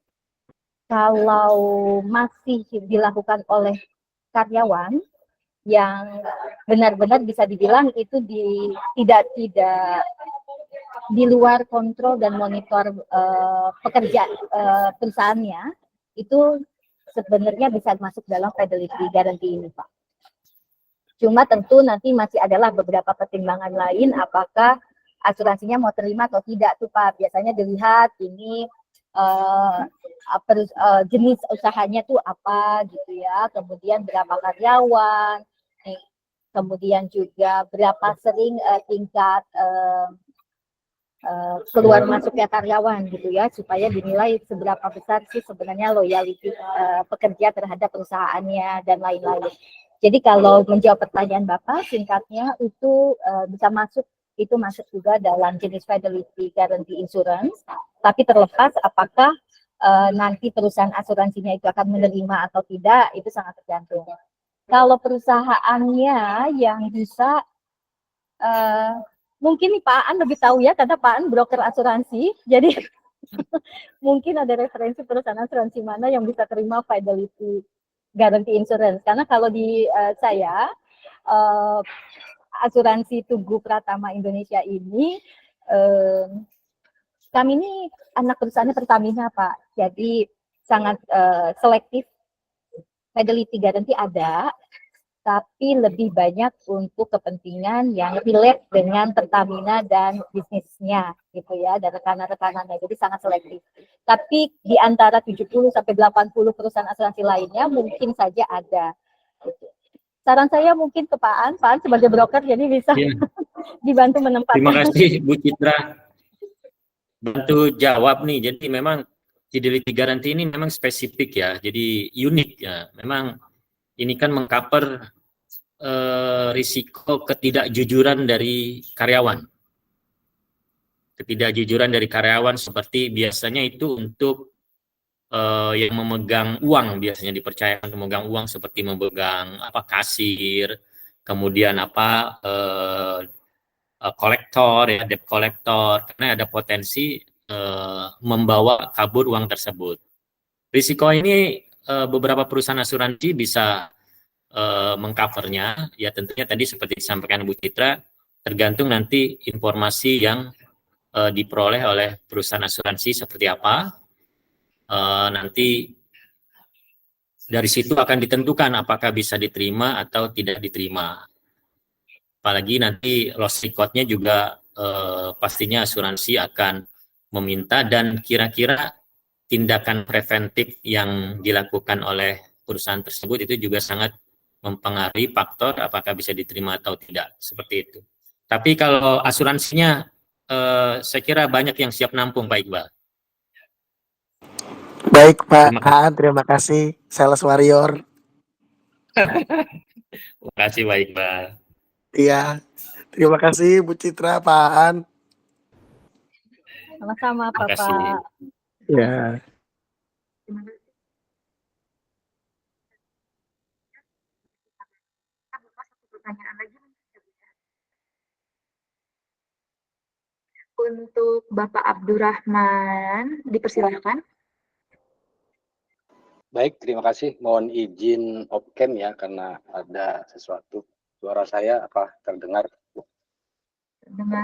kalau masih dilakukan oleh karyawan yang benar-benar bisa dibilang itu tidak di luar kontrol dan monitor pekerja perusahaannya, itu sebenarnya bisa masuk dalam fidelity guarantee ini Pak. Cuma tentu nanti masih adalah beberapa pertimbangan lain apakah asuransinya mau terima atau tidak tuh Pak. Biasanya dilihat ini jenis usahanya tuh apa gitu ya, kemudian berapa karyawan, kemudian juga berapa sering tingkat keluar masuknya karyawan gitu ya, supaya dinilai seberapa besar sih sebenarnya loyalty pekerja terhadap perusahaannya dan lain-lain. Jadi kalau menjawab pertanyaan Bapak, singkatnya itu bisa masuk, itu masuk juga dalam jenis fidelity guarantee insurance, tapi terlepas apakah nanti perusahaan asuransinya itu akan menerima atau tidak, itu sangat tergantung. Kalau perusahaannya yang bisa, mungkin Pak An lebih tahu ya, karena Pak An broker asuransi, jadi mungkin ada referensi perusahaan asuransi mana yang bisa terima fidelity guarantee insurance. Karena kalau di saya, asuransi Tugu Pratama Indonesia ini, kami ini anak perusahaannya Pertamina Pak, jadi sangat selektif. Fidelity guarantee ada, tapi lebih banyak untuk kepentingan yang relate dengan Pertamina dan bisnisnya gitu ya, dan rekan-rekanannya, jadi sangat selektif. Tapi di antara 70 sampai 80 perusahaan asuransi lainnya mungkin saja ada. Gitu. Saran saya mungkin ke Pak An sebagai broker jadi bisa dibantu menempatkan. Terima kasih Bu Citra. Bantu jawab nih. Jadi memang fidelity guarantee ini memang spesifik ya, jadi unik ya. Memang ini kan mengcover risiko ketidakjujuran dari karyawan. Ketidakjujuran dari karyawan seperti biasanya itu untuk yang memegang uang, biasanya dipercayakan memegang uang seperti memegang kasir, kemudian kolektor ya, debt kolektor, karena ada potensi membawa kabur uang tersebut. Risiko ini beberapa perusahaan asuransi bisa mengcovernya, ya tentunya tadi seperti disampaikan Bu Citra, tergantung nanti informasi yang diperoleh oleh perusahaan asuransi seperti apa, nanti dari situ akan ditentukan apakah bisa diterima atau tidak diterima. Apalagi nanti loss record-nya juga pastinya asuransi akan meminta, dan kira-kira tindakan preventif yang dilakukan oleh perusahaan tersebut itu juga sangat mempengaruhi faktor apakah bisa diterima atau tidak, seperti itu. Tapi kalau asuransinya saya kira banyak yang siap nampung Pak Iqbal. Baik Pak Terima kasih. Aan, terima kasih. Sales Warrior. Terima kasih Pak Iqbal. Iya, terima kasih Bu Citra, Pak Aan. Sama-sama Terima kasih. Bapak. Ya. Pertanyaan lagi untuk Bapak Abdurrahman, dipersilakan. Baik, terima kasih. Mohon izin off-cam ya, karena ada sesuatu. Suara saya apa terdengar? Dengan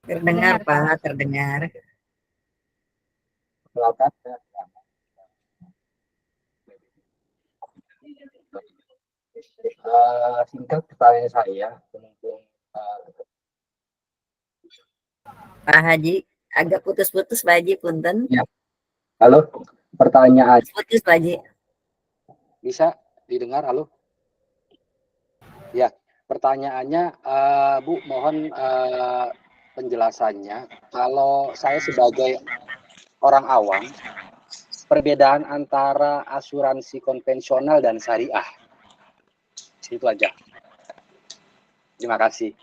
Terdengar Pak, terdengar. Silakan. Singkat pertanyaan saya, Pak Haji, agak putus-putus Pak Haji, punten. Ya. Halo, pertanyaan. Putus Pak Haji. Bisa didengar? Halo. Ya, pertanyaannya, Bu, mohon penjelasannya. Kalau saya sebagai orang awam, perbedaan antara asuransi konvensional dan syariah. Itu aja. Terima kasih.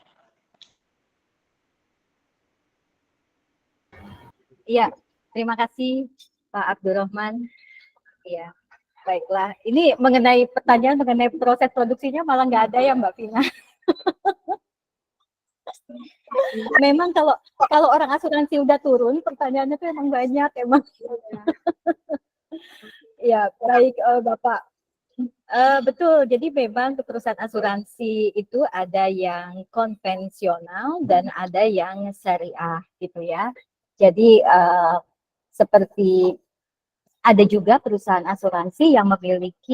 Iya, terima kasih Pak Abdurrahman. Iya, baiklah. Ini mengenai pertanyaan mengenai proses produksinya malah nggak ada ya Mbak Vina. Memang kalau orang asuransi udah turun, pertanyaannya tuh emang banyak emang. Ya, baik Bapak. Betul, jadi memang perusahaan asuransi itu ada yang konvensional dan ada yang syariah gitu ya. Jadi seperti ada juga perusahaan asuransi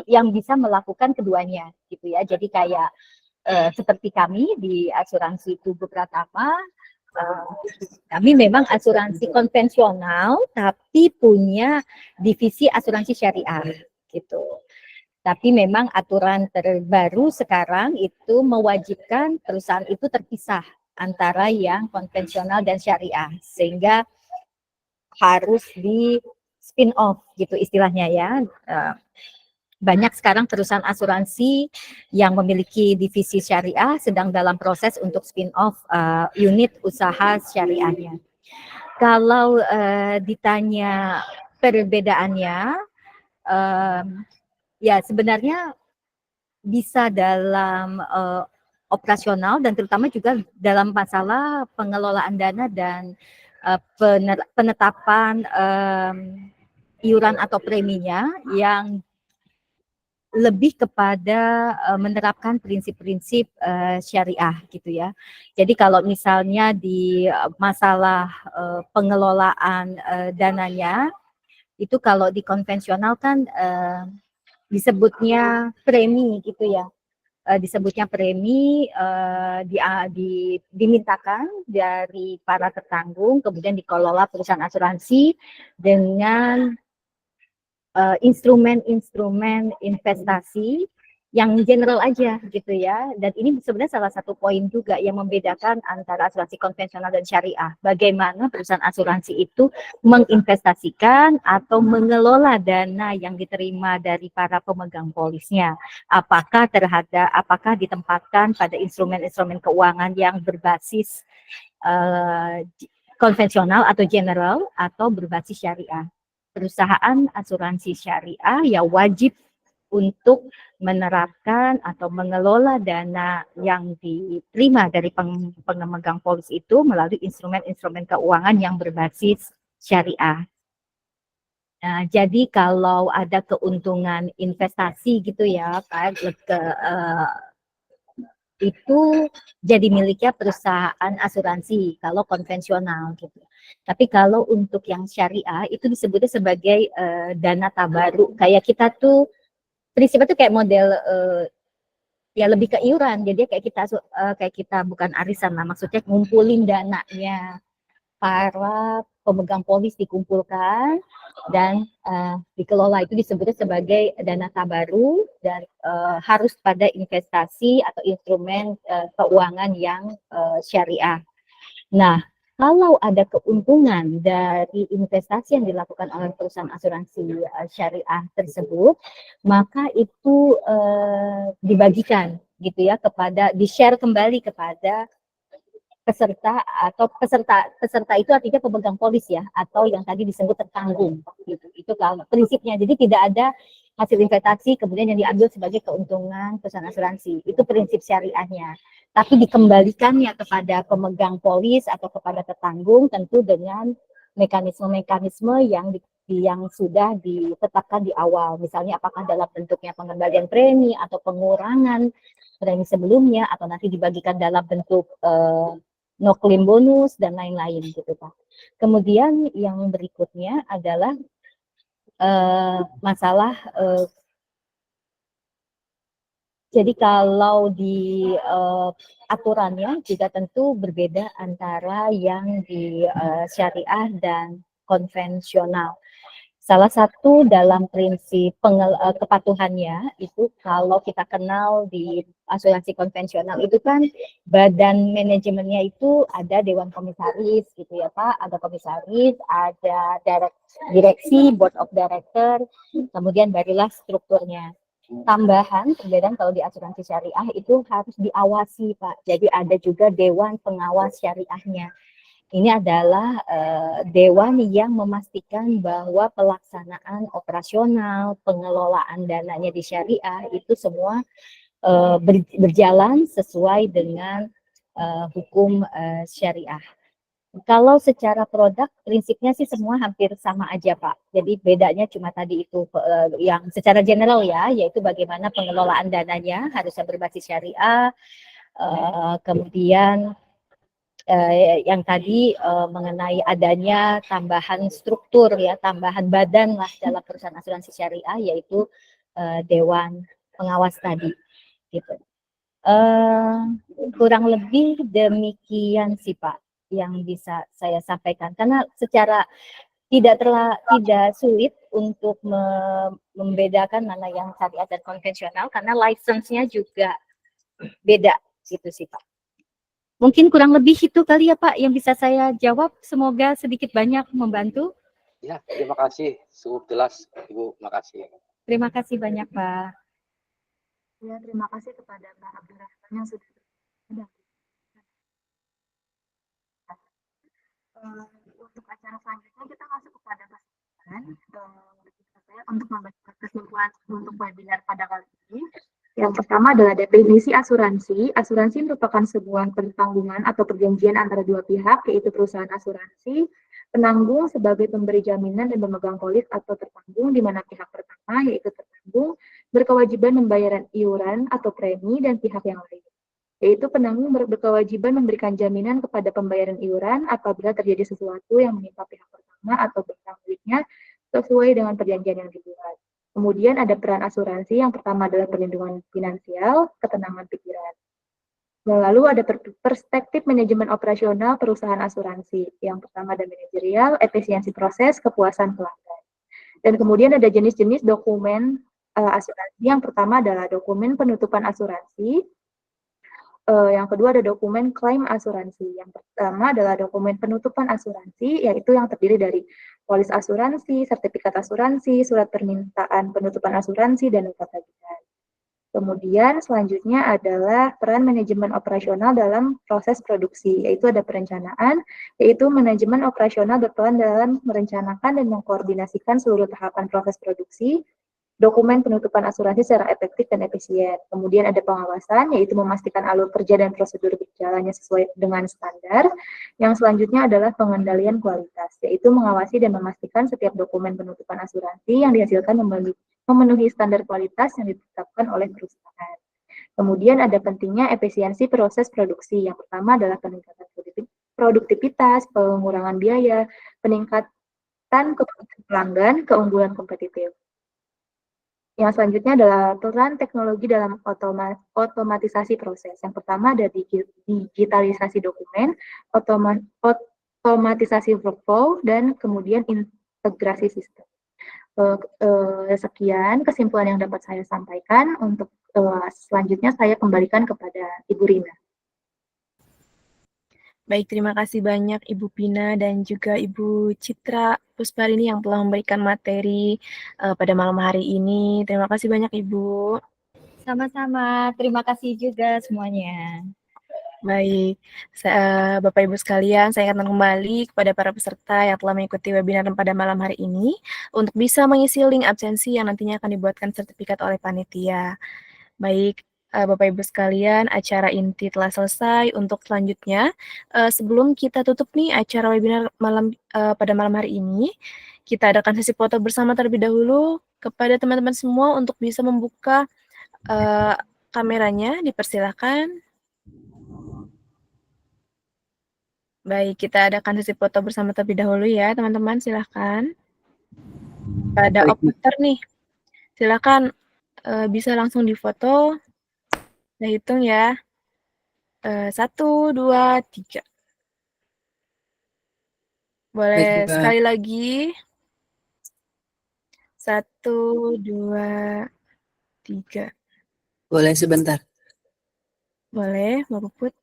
yang bisa melakukan keduanya gitu ya. Jadi kayak seperti kami di asuransi Tugu Pratama, kami memang asuransi konvensional tapi punya divisi asuransi syariah gitu. Tapi memang aturan terbaru sekarang itu mewajibkan perusahaan itu terpisah antara yang konvensional dan syariah, sehingga harus di spin off gitu istilahnya ya. Banyak sekarang perusahaan asuransi yang memiliki divisi syariah sedang dalam proses untuk spin off unit usaha syariahnya. Kalau ditanya perbedaannya, ya sebenarnya bisa dalam operasional dan terutama juga dalam masalah pengelolaan dana dan penetapan iuran atau preminya yang lebih kepada menerapkan prinsip-prinsip syariah gitu ya. Jadi kalau misalnya di masalah pengelolaan dananya itu kalau di konvensional kan disebutnya premi gitu ya, disebutnya premi dimintakan dari para tertanggung, kemudian dikelola perusahaan asuransi dengan instrumen-instrumen investasi yang general aja gitu ya. Dan ini sebenarnya salah satu poin juga yang membedakan antara asuransi konvensional dan syariah. Bagaimana perusahaan asuransi itu menginvestasikan atau mengelola dana yang diterima dari para pemegang polisnya. Apakah ditempatkan pada instrumen-instrumen keuangan yang berbasis konvensional atau general atau berbasis syariah. Perusahaan asuransi syariah ya wajib untuk menerapkan atau mengelola dana yang diterima dari pemegang polis itu melalui instrumen-instrumen keuangan yang berbasis syariah. Nah, jadi kalau ada keuntungan investasi gitu ya, Pak, itu jadi miliknya perusahaan asuransi kalau konvensional gitu. Tapi kalau untuk yang syariah itu disebutnya sebagai dana tabaruk. Kayak kita tuh prinsipnya tuh kayak model ya lebih ke iuran. Jadi kayak kita bukan arisan lah, maksudnya ngumpulin dananya para pemegang polis dikumpulkan dan dikelola, itu disebutnya sebagai dana tabaru dan harus pada investasi atau instrumen keuangan yang syariah. Nah, kalau ada keuntungan dari investasi yang dilakukan oleh perusahaan asuransi syariah tersebut, maka itu dibagikan gitu ya, kepada di-share kembali kepada peserta, atau peserta itu artinya pemegang polis ya, atau yang tadi disebut tertanggung gitu. Itu kalau prinsipnya. Jadi tidak ada hasil investasi kemudian yang diambil sebagai keuntungan perusahaan asuransi. Itu prinsip syariahnya. Tapi dikembalikannya kepada pemegang polis atau kepada tertanggung tentu dengan mekanisme-mekanisme yang sudah ditetapkan di awal. Misalnya apakah dalam bentuknya pengembalian premi atau pengurangan premi sebelumnya, atau nanti dibagikan dalam bentuk no claim bonus dan lain-lain gitu Pak. Kemudian yang berikutnya adalah masalah jadi kalau di aturannya juga tentu berbeda antara yang di syariah dan konvensional. Salah satu dalam prinsip kepatuhannya itu kalau kita kenal di asuransi konvensional itu kan badan manajemennya itu ada dewan komisaris gitu ya Pak, ada komisaris, ada direksi, board of director, kemudian barulah strukturnya. Tambahan perbedaan kalau di asuransi syariah itu harus diawasi Pak, jadi ada juga dewan pengawas syariahnya. Ini adalah dewan yang memastikan bahwa pelaksanaan operasional, pengelolaan dananya di syariah itu semua berjalan sesuai dengan hukum syariah. Kalau secara produk, prinsipnya sih semua hampir sama aja Pak. Jadi bedanya cuma tadi itu yang secara general ya, yaitu bagaimana pengelolaan dananya harusnya berbasis syariah, kemudian yang tadi mengenai adanya tambahan struktur ya, tambahan badan lah dalam perusahaan asuransi syariah, yaitu dewan pengawas tadi gitu. Kurang lebih demikian sih Pak yang bisa saya sampaikan, karena secara tidak sulit untuk membedakan mana yang syariah dan konvensional karena license-nya juga beda gitu sih Pak. Mungkin kurang lebih itu kali ya Pak yang bisa saya jawab. Semoga sedikit banyak membantu. Ya, terima kasih. Cukup jelas, Ibu. Makasih. Terima kasih banyak Pak. Ya, terima kasih kepada Pak Abdurrahman yang sudah untuk acara selanjutnya kita masuk kepada kesimpulan untuk membaca kesimpulan untuk webinar pada kali ini. Yang pertama adalah definisi asuransi. Asuransi merupakan sebuah pertanggungan atau perjanjian antara dua pihak, yaitu perusahaan asuransi, penanggung sebagai pemberi jaminan dan pemegang polis atau tertanggung, di mana pihak pertama, yaitu tertanggung, berkewajiban membayar iuran atau premi, dan pihak yang lain, yaitu penanggung berkewajiban memberikan jaminan kepada pembayaran iuran apabila terjadi sesuatu yang menimpa pihak pertama atau berhutang miliknya sesuai dengan perjanjian yang dibuat. Kemudian ada peran asuransi, yang pertama adalah perlindungan finansial, ketenangan pikiran. Lalu ada perspektif manajemen operasional perusahaan asuransi. Yang pertama ada manajerial, efisiensi proses, kepuasan pelanggan. Dan kemudian ada jenis-jenis dokumen asuransi. Yang pertama adalah dokumen penutupan asuransi. Yang kedua ada dokumen klaim asuransi. Yang pertama adalah dokumen penutupan asuransi, yaitu yang terdiri dari polis asuransi, sertifikat asuransi, surat permintaan penutupan asuransi, dan nota tagihan. Kemudian selanjutnya adalah peran manajemen operasional dalam proses produksi, yaitu ada perencanaan, yaitu manajemen operasional berperan dalam merencanakan dan mengkoordinasikan seluruh tahapan proses produksi, dokumen penutupan asuransi secara efektif dan efisien. Kemudian ada pengawasan, yaitu memastikan alur kerja dan prosedur berjalannya sesuai dengan standar. Yang selanjutnya adalah pengendalian kualitas, yaitu mengawasi dan memastikan setiap dokumen penutupan asuransi yang dihasilkan memenuhi standar kualitas yang ditetapkan oleh perusahaan. Kemudian ada pentingnya efisiensi proses produksi. Yang pertama adalah peningkatan produktivitas, pengurangan biaya, peningkatan kepuasan pelanggan, keunggulan kompetitif. Yang selanjutnya adalah peran teknologi dalam otomatisasi proses. Yang pertama ada digitalisasi dokumen, otomatisasi workflow, dan kemudian integrasi sistem. Sekian kesimpulan yang dapat saya sampaikan. Untuk selanjutnya saya kembalikan kepada Ibu Rina. Baik, terima kasih banyak Ibu Pina dan juga Ibu Citra Pusparini yang telah memberikan materi pada malam hari ini. Terima kasih banyak Ibu. Sama-sama, terima kasih juga semuanya. Baik, Bapak Ibu sekalian, saya ingatkan kembali kepada para peserta yang telah mengikuti webinar pada malam hari ini untuk bisa mengisi link absensi yang nantinya akan dibuatkan sertifikat oleh panitia. Baik, Bapak Ibu sekalian, acara inti telah selesai. Untuk selanjutnya, sebelum kita tutup nih acara webinar pada malam hari ini, kita adakan sesi foto bersama terlebih dahulu. Kepada teman-teman semua untuk bisa membuka kameranya, dipersilakan. Baik, kita adakan sesi foto bersama terlebih dahulu ya, teman-teman, silakan. Ada operator nih, silakan bisa langsung difoto. Saya hitung ya. 1, 2, 3. Boleh Baik, sekali lagi. 1, 2, 3. boleh sebentar. Boleh, Mbak Puput.